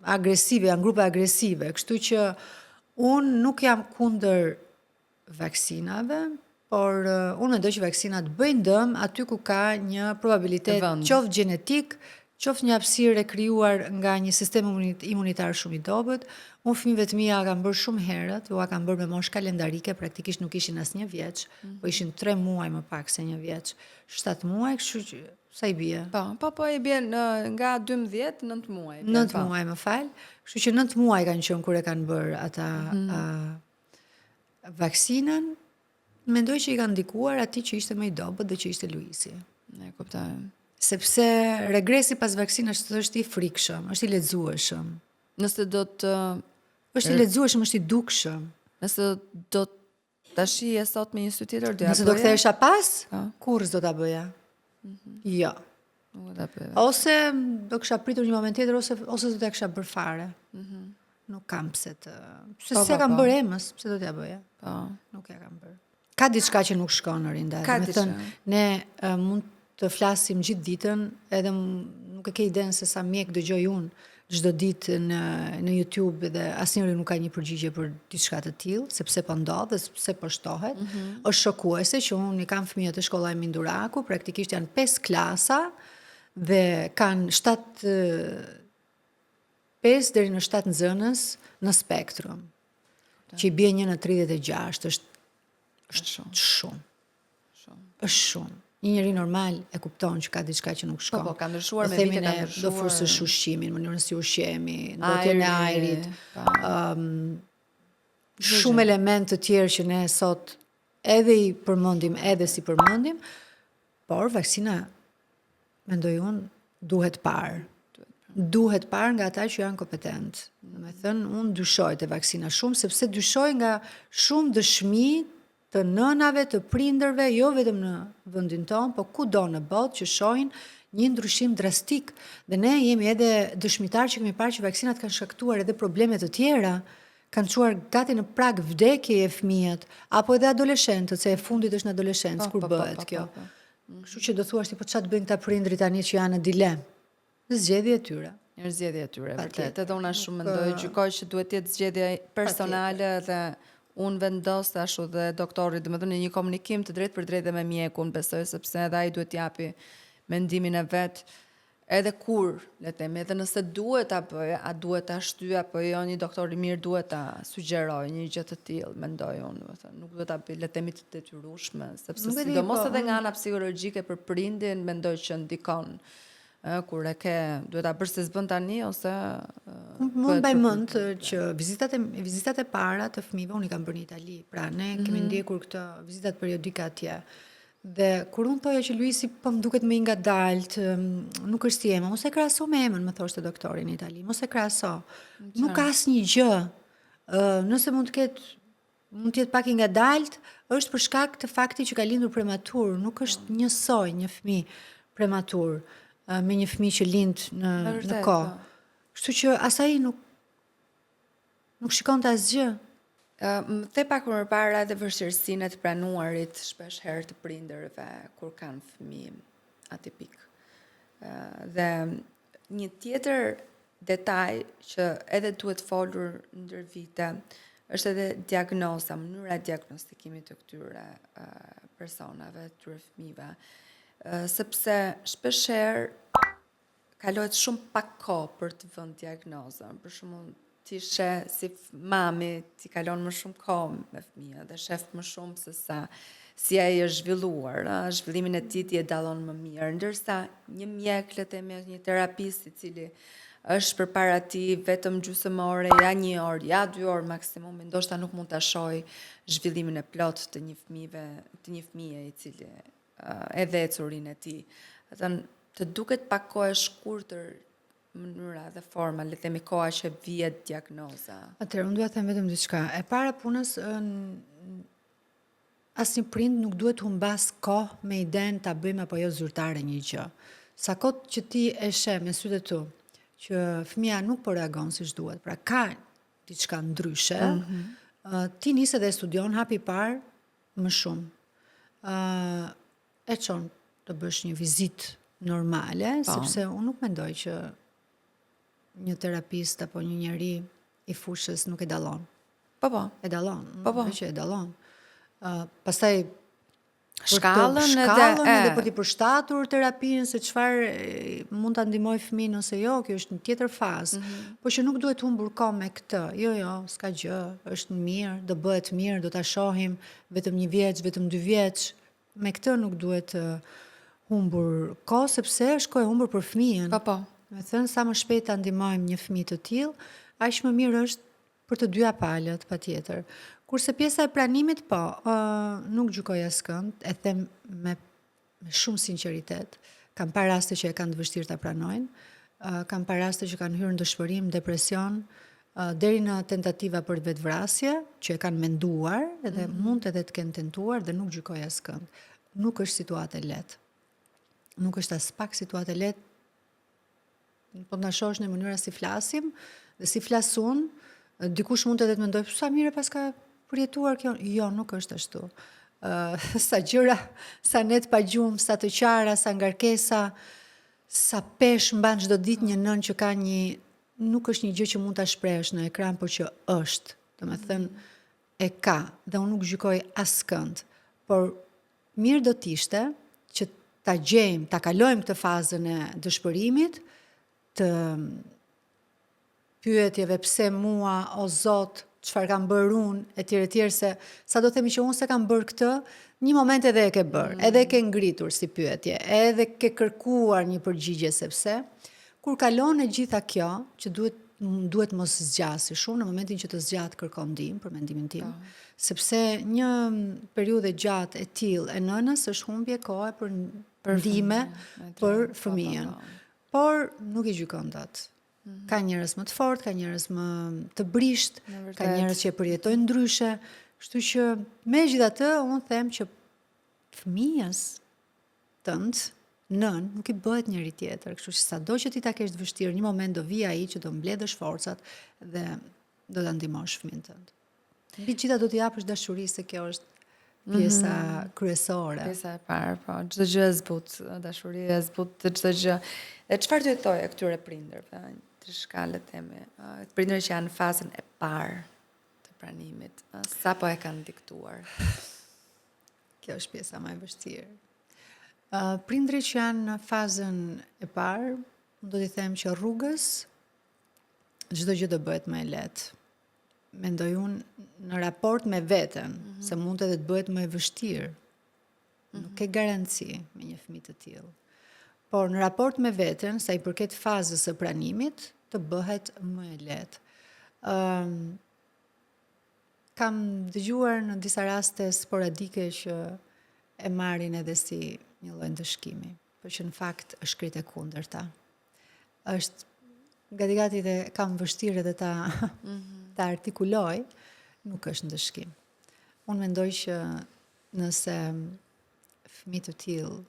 agresive, janë grupe agresive, kështu që unë nuk jam kundër vaksinave, por unë mendoj që vaksinat bëjnë dëm aty ku ka një probabilitet qoftë gjenetik, qoftë një hapësirë e krijuar nga një sistem imunitar shumë i dobët. Unë fëmijëve të mia kam bërë shumë herët, u kam bërë me moshë kalendarike, praktikisht nuk ishin as 1 vjeç, po ishin 3 muaj më pak se 1 vjeç, 7 muaj, kështu që sa i bie? Po i bie nga 12, 9 muaj. 9 muaj, më fal. Kështu që 9 muaj kanë qenë kur e kanë bërë ata vaksinën. Mendoj që i kanë ndikuar atij që ishte më i dobët dhe që ishte Luisi. Ne kuptoj. Sepse regresi pas vaksinës është i frikshëm, është i lexueshëm. Nëse do të Është i lexueshëm, është i dukshëm. Nëse do ta shije sot me një sy tjetër, do ja Nëse do kthehesha pas, Po. kurrë s'do ta bëja. Jo. Nuk do ta bëj. Ose do kisha pritur një moment tjetër ose do ta kisha bërë fare. Nuk kam pse të. Pse s'e kam bërë emës, pse do t'ja bëja? Po. Nuk ja kam bërë. Ka diçka që nuk shkon në rinda. Ka Me diçka. thënë, ne mund të flasim gjithë ditën, edhe nuk e ke idenë se sa mjek dëgjoj unë çdo ditë në YouTube dhe asnjëri nuk ka një përgjigje për diçka të tillë, sepse po ndodh dhe sepse po shtohet. Është shokuese që unë i kam fëmijët e shkolla e Minduraku, praktikisht janë 5 klasa dhe kanë 5 deri në 7 nxënës në spektrum. Që i bie 1 në 36, është shumë. Është shumë. Një njeri normal e kupton që ka diçka që nuk shkon. Po, ka ndryshuar me Themi vite, ka ne, ndryshuar. do forcësh ushqimin, mënyrën si ushqemi, ndotjen e ajrit, shumë elementë të tjerë që ne sot edhe i përmendim, edhe si përmendim, por vaksina, mendoj unë, duhet parë. Duhet parë nga ata që janë kompetent. Do të thënë, unë dyshoj te vaksina shumë, sepse dyshoj nga shumë dëshmi të nënave, të prindërve, jo vetëm në vendin tonë, po kudo në botë që shohin një ndryshim drastik. Dhe ne jemi edhe dëshmitar që kemi parë që vaksinat kanë shkaktuar edhe probleme të tjera, kanë çuar gati në prag vdekjeje fëmijët, apo edhe adoleshentët, se e fundit është në adoleshencë kur bëhet kjo. Kështu që do thuash ti, po çfarë bëjnë këta prindrit tani që janë në dilemë? Zgjedhje e tyre. Një zgjedhje e tyre, vërtet. Edhe unë ashtu mendoj, gjykoj që duhet të jetë zgjedhje personale dhe unë vendos ashtu dhe doktori, domethënë një komunikim të drejtë për drejtë dhe me mjekun, besoj sepse edhe ai duhet t'japi mendimin e vet. Edhe kur, le të themi, edhe nëse duhet ta bëj, a duhet ta shtyj apo jo, një doktor i mirë duhet ta sugjeroj një gjë të tillë, mendoj unë, domethënë, nuk duhet ta bëj, le të themi, të detyrueshme, sepse Nuk e di, sidomos po, edhe nga ana psikologjike për prindin, mendoj që ndikon kur e ke, duhet ta bësh se s'bën tani ose Mund mbaj mend që vizitat e para të fëmijëve unë i kam bërë në Itali. Pra ne kemi ndjekur këto vizitat periodike atje. Dhe kur unë thoja që Luisi po më duket më i ngadalt, nuk është si Ema, mos e krahaso me Emën, më thoshte doktori në Itali. Mos e krahaso. Nuk ka asnjë gjë. Nëse mund të jetë pak i ngadalt, është për shkak të faktit që ka lindur prematur, nuk është njësoj një fëmijë prematur me një fëmijë që lind në kohë. Kështu që asaj nuk shikonte asgjë. Më the pak më parë edhe vështirësinë e të pranuarit shpesh herë të prindërve kur kanë fëmijë atipik. Dhe një tjetër detaj që edhe duhet folur ndër vite është edhe diagnoza, mënyra e diagnostikimit të këtyre personave, këtyre fëmijëve. Sepse shpeshherë kalohet shumë pak kohë për të vënë diagnozën. Për shembull, ti sheh si mami, ti kalon më shumë kohë me fëmijën dhe shef më shumë se sa si ai është zhvilluar, zhvillimin e tij ti e dallon më mirë, ndërsa një mjek, le të themi, një terapist i cili është përpara ti vetëm gjysmore, ja 1 orë, ja 2 orë maksimum, ndoshta nuk mund ta shohë zhvillimin e plot të një fëmije i cili e dhe curin e tij. Të duket pak kohë e shkurtër mënyra dhe forma, le të themi koha që vihet diagnoza. Atëherë unë dua të them vetëm diçka. E para punës asnjë prind nuk duhet humbas kohë me idenë ta bëjmë apo jo zyrtare një gjë. Sa kohë që ti e sheh me sytë e tu që fëmia nuk po reagon siç duhet, pra ka diçka ndryshe, ti nis edhe studion hapi parë më shumë. E çon të bësh një vizitë normale, sepse unë nuk mendoj që një terapist apo një njeri i fushës nuk e dallon. Po. E dallon. Po. Që e dallon. Pastaj shkallën edhe për t'i përshtatur terapinë se çfarë mund ta ndihmoj fëmin ose jo, kjo është një tjetër fazë. Por që nuk duhet humbur kohë me këtë. Jo, s'ka gjë, është mirë, do bëhet mirë, do ta shohim vetëm 1 vjeç, vetëm 2 vjeç. Me këtë nuk duhet humbur kohë sepse është kohë e humbur për fëmijën. Po. Me thënë sa më shpejt ta ndihmojmë një fëmijë të tillë, aq më mirë është për të dyja palët, patjetër. Kurse pjesa e pranimit, nuk gjykoj askënd, e them me shumë sinqeritet. Kam pa raste që e kanë të vështirë ta pranojnë, kam pa raste që kanë hyrë në dëshpërim, depresion, deri në tentativa për vetvrasje, që e kanë menduar, edhe mund edhe të kenë tentuar dhe nuk gjykoj askënd. Nuk është situatë e lehtë. Nuk është as pak situatë e lehtë. Po na shohësh në mënyra si flasim, dhe si flas unë, dikush mund edhe të mendoj, sa mirë paska përjetuar kjo. Jo, nuk është ashtu. Sa gjëra, sa net pa gjumë, sa të qara, sa ngarkesa, sa pesh mban çdo ditë një nën që ka nuk është një gjë që mund ta shprehësh në ekran, por që është. Domethënë e ka dhe unë nuk gjykoj askënd. Por mirë do t'ishte që ta gjejmë, ta kalojmë këtë fazën e dëshpërimit, të pyetjeve pse mua, o Zot, çfarë kam bërë unë, etj, se sa do themi që unë se kam bërë këtë, një moment edhe e ke bërë, edhe e ke ngritur si pyetje, edhe ke kërkuar një përgjigje, sepse kur kalon e gjitha kjo, që duhet mos zgjasi shumë, në momentin që të zgjat kërkon ndihmë për mendimin tim, sepse një periudhë gjatë e tillë e nënës është humbje kohe për ndihmë për fëmijën. Por nuk i gjykon dot. Ka njerëz më të fortë, ka njerëz më të brisht, ka njerëz që e përjetojnë ndryshe, kështu që megjithatë unë them që fëmijës tënd, nën, nuk i bëhet njëri tjetër, kështu që sado që ti ta kesh të vështirë, një moment do vi ai që do mbledhësh forcat dhe do ta ndihmosh fëmin tënd. Mbi gjitha do t'i japësh dashuri, se kjo është pjesa kryesore. Pjesa e parë, po, çdo gjë e zbut, dashuria e zbut të çdo gjë. E çfarë do të thoje këtyre prindërve? Të shkallët teme, prindërit që janë në fazën e parë të pranimit, sa po e kanë diktuar? Kjo është pjesa më e vështirë. Prindërit që janë në fazën e parë, do t'i them që rrugës çdo gjë do bëhet më e lehtë. Mendoj unë në raport me veten, se mund edhe të bëhet më e vështirë. Nuk ke garanci me një fëmijë të tillë. Por në raport me veten, sa i përket fazës së pranimit, të bëhet më e lehtë. Kam dëgjuar në disa raste sporadike që e marrin edhe si një lloj ndëshkimi, por që në fakt është krejt e kundërta. Është gati dhe kam vështirë edhe ta artikuloj, nuk është ndëshkim. Unë mendoj që nëse fëmijë të tillë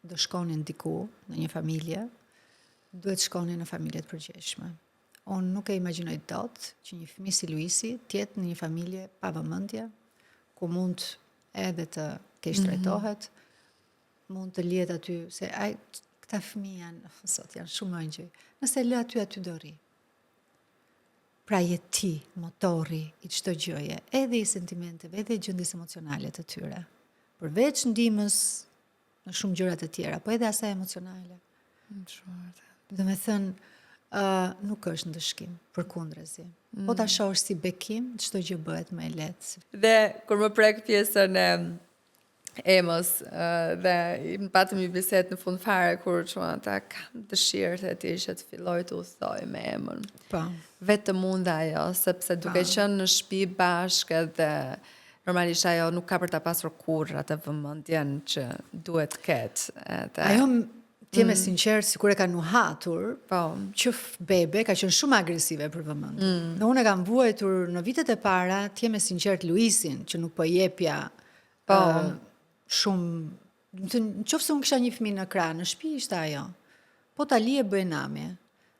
do shkonin diku në një familje, duhet shkonin në familje të përgjithshme. Unë nuk e imagjinoj dot që një fëmijë si Luisi të jetë në një familje pa vëmendje, ku mund edhe të keq trajtohet, mund të lihet aty, se këta fëmijë janë shumë ëngjëj. Nëse lë aty do rri. Pra je ti motori i çdo gjëje, edhe i sentimenteve, edhe i gjendjes emocionale të tyre. Përveç ndihmës në shumë gjëra të tjera, po edhe asaj emocionale. Domethënë, nuk është ndëshkim, përkundërzi. Po ta shohësh si bekim, çdo gjë bëhet më e lehtë. Dhe kur më prek pjesën e Emos, dhe patëm një bisedë në fund fare kur ata kam dëshirë të që të filloj të udhtoj me Emën. Po. Vetëm unë ajo, sepse duke qenë në shtëpi bashkë dhe normalisht ajo nuk ka për ta pasur kurrë atë vëmendjen që duhet të ketë. Ajo ti me sinqert, sikur e ka nuhatur, që bebe ka qenë shumë agresive për vëmendje. Dhe unë e kam vuajtur në vitet e para, ti me sinqert Luisin, që nuk po jepja shumë, në qoftë se unë kisha një fëmijë në krah, në shtëpi ishte ajo. Po ta lije bëj namje.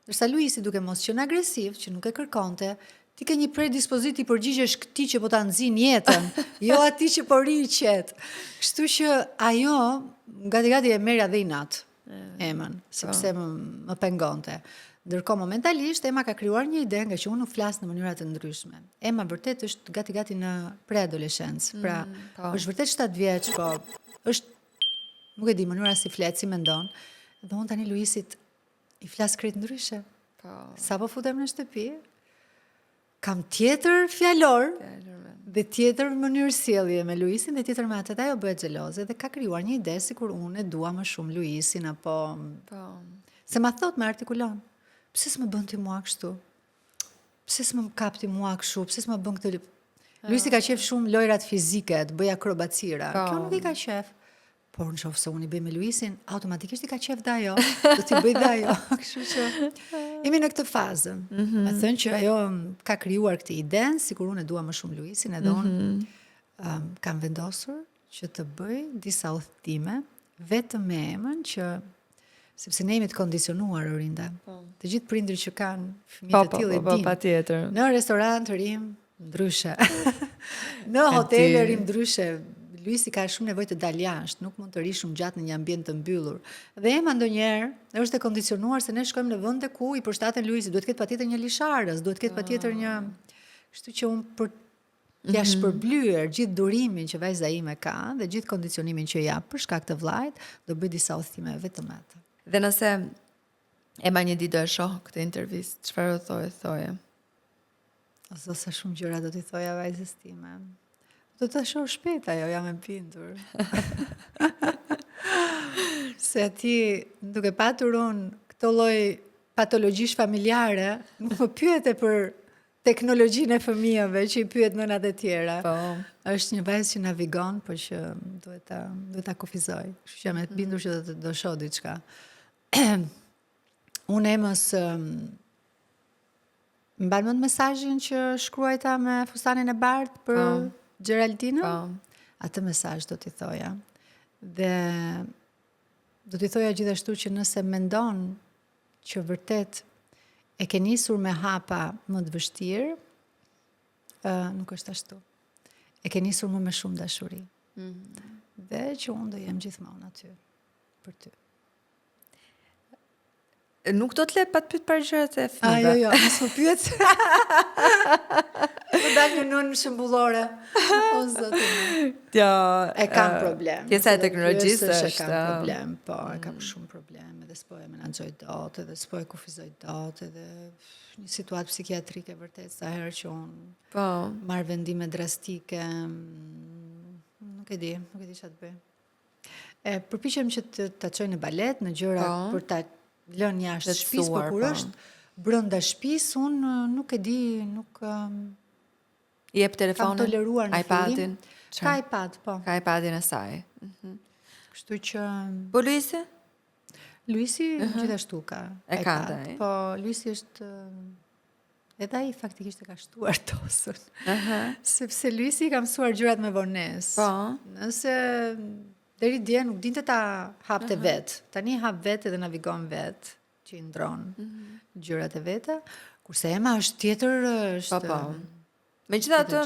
Ndërsa Luisi duke mos qenë agresiv, që nuk e kërkonte, ti ke një predispozit i përgjigjesh këtij që po ta nxin jetën, jo atij që po riqet. Kështu që ajo gati e merja dhe inat Emën, sepse më pengonte. Ndërkohë momentalisht Ema ka krijuar një ide, nga që unë nuk flas në mënyra të ndryshme. Ema vërtet është gati në preadoleshencë. Pra, është vërtet 7 vjeç, po është, nuk e di, mënyra si flet, si mendon. Dhe unë tani Luisit i flas krejt ndryshe. Po. Sa po futem në shtëpi, kam tjetër fjalor dhe tjetër mënyrë sjellje me Luisin dhe tjetër me atë. Ajo bëhet xheloze dhe ka krijuar një ide sikur unë e dua më shumë Luisin apo se ma thot me artikulon. Pse s'më bën ti mua kështu? Pse s'më kapti mua kështu? Pse s'më bën këtë? Luisi ka qef shumë lojrat fizike, të bëj akrobacira. Kjo nuk i ka qef. Por në qofë se unë i bëj me Luisin, automatikisht i ka qef dhe ajo, do t'i bëj dhe ajo. Kështu që jemi në këtë fazën. Me thënë që ajo ka krijuar këtë iden, sikur unë e dua më shumë Luisin, edhe unë kam vendosur që të bëj disa udhëtime, vetëm me emën që, sepse ne jemi të kondicionuar, Orinda. Të gjithë prindrit që kanë fëmijë të tillë e dinë. Patjetër. Në restorant rrim ndryshe. Në hotele rrim ndryshe. Luisi ka shumë nevojë të dalë jashtë, nuk mund të ri shumë gjatë në një ambient të mbyllur. Dhe Ema ndonjëherë është e kondicionuar se ne shkojmë në vende ku i përshtaten Luisit, duhet të ketë patjetër një lisharës, duhet të ketë patjetër një, kështu që unë për t'ia shpërblyer gjithë durimin që vajza ime ka dhe gjithë kondicionimin që jap për shkak të vllajt, do bëj disa udhëtime vetëm atë. Dhe nëse Ema një ditë do e shoh këtë intervistë, çfarë do thoje? Ose sa shumë gjëra do t'i thoja vajzës time. Do të shoh shpejt ajo, jam e bindur. Se ti, duke patur unë këto lloj patologjish familjare, nuk më pyete për teknologjinë e fëmijëve që i pyet nënat e tjera. Po. Është një vajzë që navigon, por që duhet ta kufizoj. Kështu që jam e bindur që do shoh diçka. Unë Emës mban mend mesazhin që shkruajta me fustanin e bardhë për Geraldina, atë mesazh do t'i thoja. Dhe do t'i thoja gjithashtu që nëse mendon që vërtet e ke nisur me hapa më të vështirë, nuk është ashtu. E ke nisur më me shumë dashuri. Dhe që unë do jem gjithmonë aty për ty. Nuk do t'le pa të pyet për gjërat e fëmijëve. Jo, mos më pyet. Më dal një nënë shembullore. O zotin. E kam problem. Pjesa e teknologjisë është. Kam problem, po, e kam shumë problem, edhe s'po e menaxhoj dot, edhe s'po e kufizoj dot, edhe një situatë psikiatrike vërtet sa herë që unë marr vendime drastike. Nuk e di çfarë të bëj. Përpiqem që ta çoj në balet, në gjëra për ta lënë jashtë shtëpisë, por kur është brenda shtëpisë, unë nuk e di, nuk i jep telefonin, kam toleruar në iPadin. Ka iPad, po. Ka iPadin e saj. Kështu që Po Luisi? Luisi gjithashtu ka iPad. Po Luisi është edhe ai faktikisht e ka shtuar tosën. Sepse Luisi ka mësuar gjërat me vonesë. Po. Nëse deri dje nuk dinte ta hapte vetë. Tani hap vetë dhe navigon vetë, që i ndron gjërat e veta, kurse Ema është tjetër, është... Po. Megjithatë,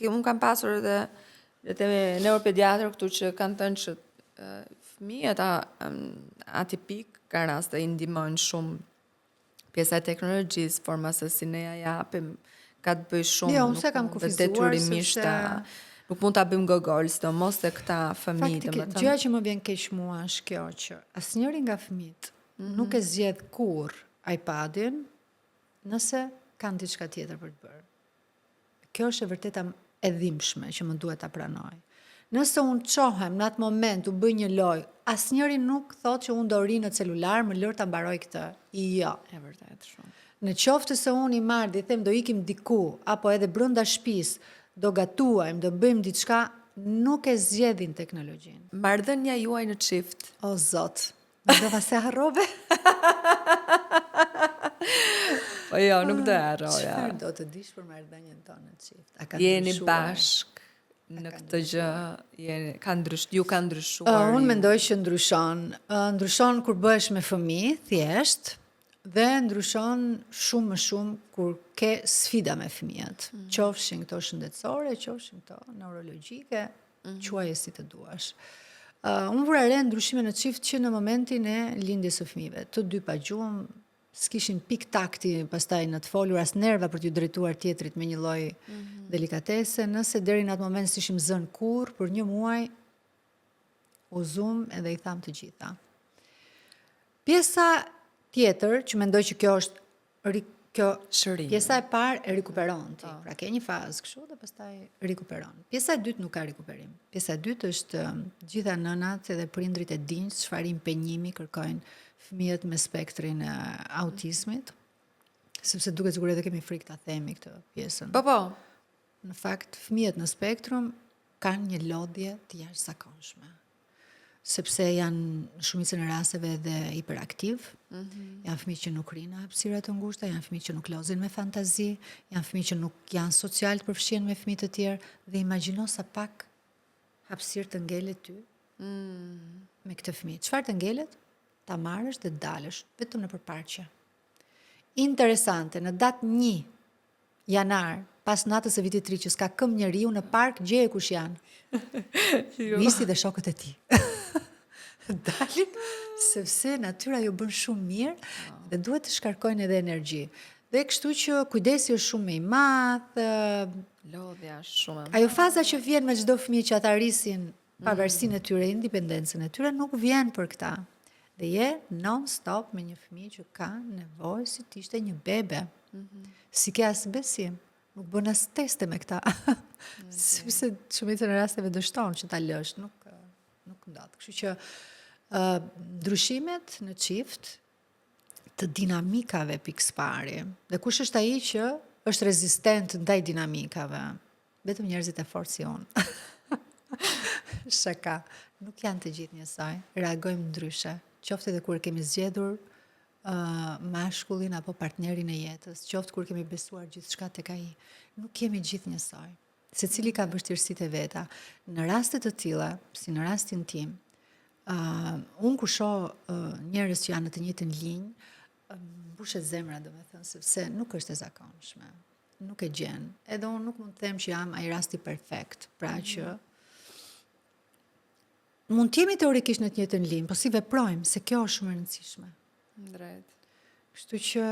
unë kam pasur edhe neuropediatër këtu që kanë thënë që fëmijët atipik ka raste i ndihmojnë shumë pjesa e teknologjisë, forma se si ne ja japim, ka të bëj shumë. Jo, unë se kam kufizuar, Nuk mund ta bëjmë gogol, sidomos se këta fëmijë, domethënë. Gjëja që më vjen keq mua është kjo që asnjëri nga fëmijët nuk e zgjedh kurr iPadin nëse kanë diçka tjetër për të bërë. Kjo është e vërteta e dhimbshme që më duhet ta pranoj. Nëse unë çohem në atë moment u bëj një lojë, asnjëri nuk thotë që unë do ri në celular, më lër ta mbaroj këtë. Jo, e vërtet shumë. Në qoftë se unë i marr dhe i them do ikim diku apo edhe brenda shtëpisë, do gatuajmë, do bëjmë diçka, nuk e zgjedhin teknologjinë. Marrëdhënia juaj në çift. O Zot, do se harrove? Po jo, nuk do e harroja. Çfarë do të dish për marrëdhënien tonë në çift? Jeni bashk në këtë gjë, ju ka ndryshuar. Unë mendoj që ndryshon. Ndryshon kur bëhesh me fëmijë, thjesht, dhe ndryshon shumë më shumë kur ke sfida me fëmijët. Qofshin këto shëndetësore, qofshin këto neurologjike, quaje si të duash. Unë vura re ndryshime në çift që në momentin e lindjes së fëmijëve. Të dy pa gjuhë, s'kishin pik takti pastaj në të folur as nerva për t'ju drejtuar tjetrit me një lloj delikatese, nëse deri në atë moment s'ishim zënë kurrë për 1 muaj, u zum edhe i tham të gjitha. Pjesa tjetër që mendoj që kjo është Shërimi. pjesa e parë e rikuperon ti. Pra ke një fazë kështu dhe pastaj rikuperon. Pjesa e dytë nuk ka rikuperim. Pjesa e dytë është gjitha nënat edhe prindrit e dinë çfarë impenjimi kërkojnë fëmijët me spektrin e autizmit, sepse duket sikur edhe kemi frikë ta themi këtë pjesën. Po. Në fakt, fëmijët në spektrum kanë një lodhje të jashtëzakonshme, sepse janë në shumicën e rasteve edhe hiperaktiv, janë fëmijë që nuk rinë në hapësira të ngushta, janë fëmijë që nuk lozin me fantazi, janë fëmijë që nuk janë social të përfshien me fëmijë të tjerë, dhe imagjino sa pak hapësirë të ngelet ty me këtë fëmijë. Çfarë të ngelet? Ta marrësh dhe dalësh vetëm në përparqe. Interesante, në datë 1 janar, pas natës së vitit 3 që s'ka këmbë njeriu në park, gjeje kush janë. Luisi dhe shokët e tij. Dalin sepse natyra ju bën shumë mirë dhe duhet të shkarkojnë edhe energji. Dhe kështu që kujdesi është shumë i madh. Lodhja është shumë. Ajo faza që vjen me çdo fëmijë që ata rrisin pavarësinë e tyre, independencën e tyre, nuk vjen për këta. Dhe je non-stop me një fëmijë që ka nevojë si të ishte një bebe. Si ke as besim, nuk bën as teste me këta. Sepse shumicën e rasteve dështon që ta lësh, nuk ndodh. Kështu që ndryshimet në çift të dinamikave pikëspari. Dhe kush është ai që është rezistent ndaj dinamikave? Vetëm njerëzit e fortë si unë. Shaka, nuk janë të gjithë njësoj, reagojmë ndryshe. Qoftë edhe kur kemi zgjedhur mashkullin apo partnerin e jetës, qoftë kur kemi besuar gjithçka tek ai. Nuk kemi gjithë njësoj. Secili ka vështirësitë e veta. Në raste të tilla, si në rastin tim, unë kur shoh njerëz që janë në të njëjtën linjë, mbushet zemra, domethënë, sepse nuk është e zakonshme. Nuk e gjen. Edhe unë nuk mund të them që jam ai rasti perfekt, pra që mund të jemi teorikisht në të njëjtën linjë, po si veprojmë, se kjo është shumë e rëndësishme. Drejt. Kështu që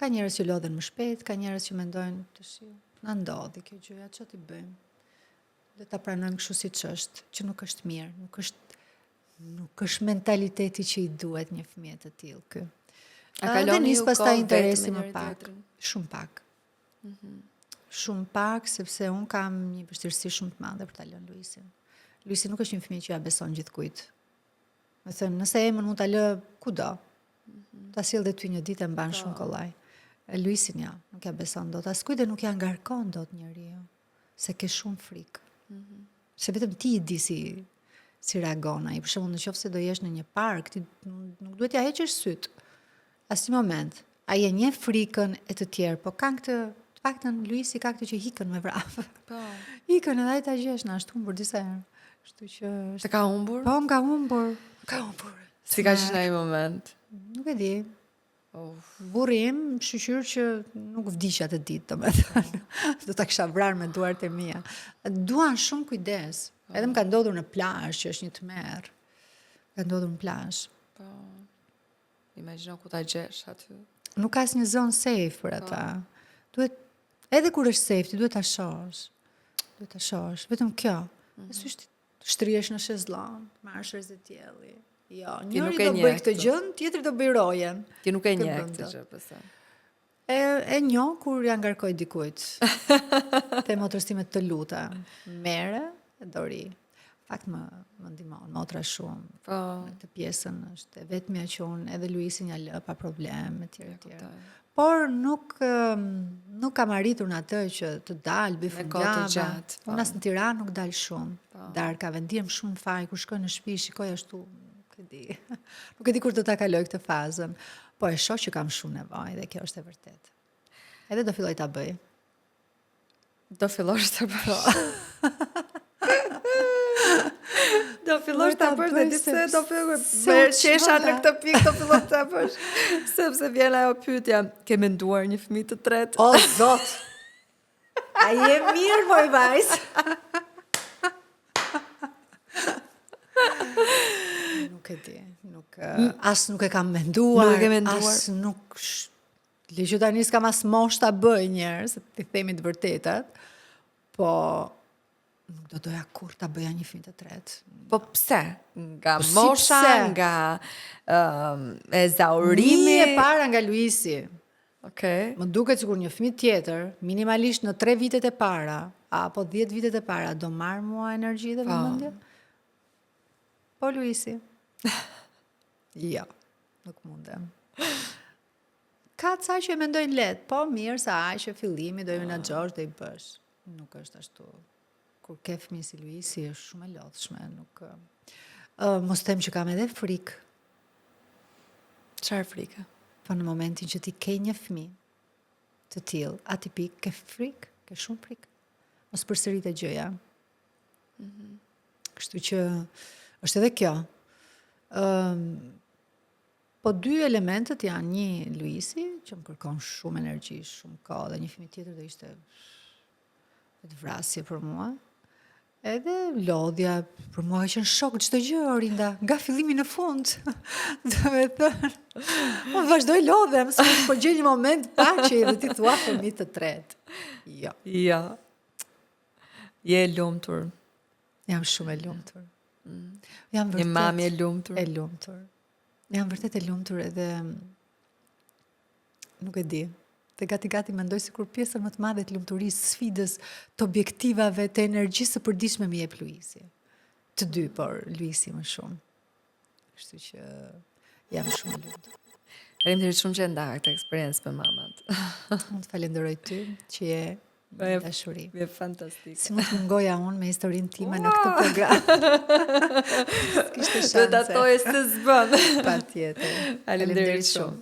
ka njerëz që lodhen më shpejt, ka njerëz që mendojnë tash na ndodhi kjo gjëja, ç'o ti bëjmë? Le ta pranojmë kështu siç është, që nuk është mirë, nuk është mentaliteti që i duhet një fëmijë të tillë ky. A kaloni ju pastaj kohë interesi vetëm me më njëri pak, tjetrin? shumë pak. Shumë pak, sepse un kam një vështirësi shumë të madhe për ta lënë Luisin. Luisi nuk është një fëmijë që ja beson gjithkujt. Me thënë, nëse emën mund ta lë kudo. Ta sjell dhe ty një ditë e mban shumë kollaj. Luisin ja, nuk ja beson dot askujt dhe nuk ja ngarkon dot njeriu, se ke shumë frikë. Se vetëm ti i di si reagon ai. Për shembull, nëse do jesh në një park, ti nuk duhet ja heqësh syt. Asnjë moment. Ai e njeh frikën e të tjerë, po kanë këtë, të paktën Luisi ka këtë që hikën me vrap. Po. Hikën edhe ai ta gjesh na ashtu humbur disa herë. Kështu që Të ka humbur? po nga humbur. Ka humbur. Si ka qenë ai moment? Nuk e di. Uf. Burrim, shqyr që nuk vdiqja të ditë, domethënë. Do ta kisha vrarë me duart e mia. Duan shumë kujdes. Edhe më ka ndodhur në plazh, që është një tmerr. Ka ndodhur në plazh. Po. Imagjino ku ta gjesh aty. Nuk ka asnjë zonë safe për ata. Duhet, edhe kur është safe, ti duhet ta shohësh. Duhet ta shohësh. Vetëm kjo. Sy shtrihesh në shezllon, marrësh rrezetielli. Jo, njëri do bëj këtë gjën, tjetri do bëj rojen. Ti nuk e njeh këtë gjë pse. E njoh kur ja ngarkoj dikujt. Te motrës time të luta. Mere e dori. Fakt më ndihmon motra shumë. Po. Këtë pjesën është e vetmja që unë edhe Luisin ja lë pa problem etj etj. Kuptoj. Por nuk kam arritur në atë që të dal, bëj Me kohë të fundjava. gjatë, po. Unë as në Tiranë nuk dal shumë. Po. Darkave, ndihem shumë faj, kur shkoj në shtëpi, shikoj ashtu, nuk e di. Nuk e di kur do ta kaloj këtë fazën. Po e shoh që kam shumë nevojë dhe kjo është e vërtetë. Edhe do filloj ta bëj. Do fillosh të bësh. Do fillosh ta bësh dhe di pse do fillosh qesha në këtë pikë do fillosh ta bësh. Sepse vjen ajo pyetja, ke menduar një fëmijë të tretë? O zot. A je mirë moj vajz? Nuk e di, as nuk e kam menduar, Nuk e ke menduar? as nuk le që tani s'kam as mosh ta bëj njerëz, se ti themi të vërtetat, po nuk do doja kur ta bëja një fëmijë të tretë. Po pse? Nga Po si mosha, pse? nga ezaurimi. Një e para nga Luisi. Okej. Më duket sikur një fëmijë tjetër, minimalisht në 3 vitet e para, apo 10 vitet e para, do marrë mua energji dhe vëmendje? Po Luisi. Jo, nuk mundem. Ka ca që e mendojnë letë, po mirë sa aq që fillimi do i menaxhosh dhe i bësh. Nuk është ashtu. Kur ke fëmijë si Luisi është shumë e lodhshme, nuk mos them që kam edhe frikë. Çfarë frikë? Po në momentin që ti ke një fëmijë të tillë, atipik, ke frikë, ke shumë frikë. Mos përsëritet gjëja. Kështu që është edhe kjo. Po 2 elementet janë një Luisi, që më kërkon shumë energji, shumë kohë, dhe një fëmijë tjetër do ishte të vrasje për mua. Edhe lodhja, për mua ka qenë shok çdo gjë, Orinda, nga fillimi në fund. Do me thënë, unë vazhdoj lodhem, po gjej një moment paqe dhe ti thua fëmijë të tretë. Jo. Jo. Je e lumtur. Jam shumë e lumtur. Jam vërtet Një mami e lumtur. e lumtur. Jam vërtet e lumtur edhe nuk e di. Dhe gati mendoj sikur pjesën më të madhe të lumturisë, sfidës, të objektivave, të energjisë së përditshme më jep Luisi. Të dy, por Luisi më shumë. Kështu që jam shumë e lumtur. Faleminderit shumë që nda këtë eksperiencë me mamat. Unë të falenderoj ty që je me dashuri. Je fantastik. Si mund të mungoja unë me historinë time në këtë program. Kishte shanse. Do të atoje se s'bën. Patjetër. Faleminderit shumë.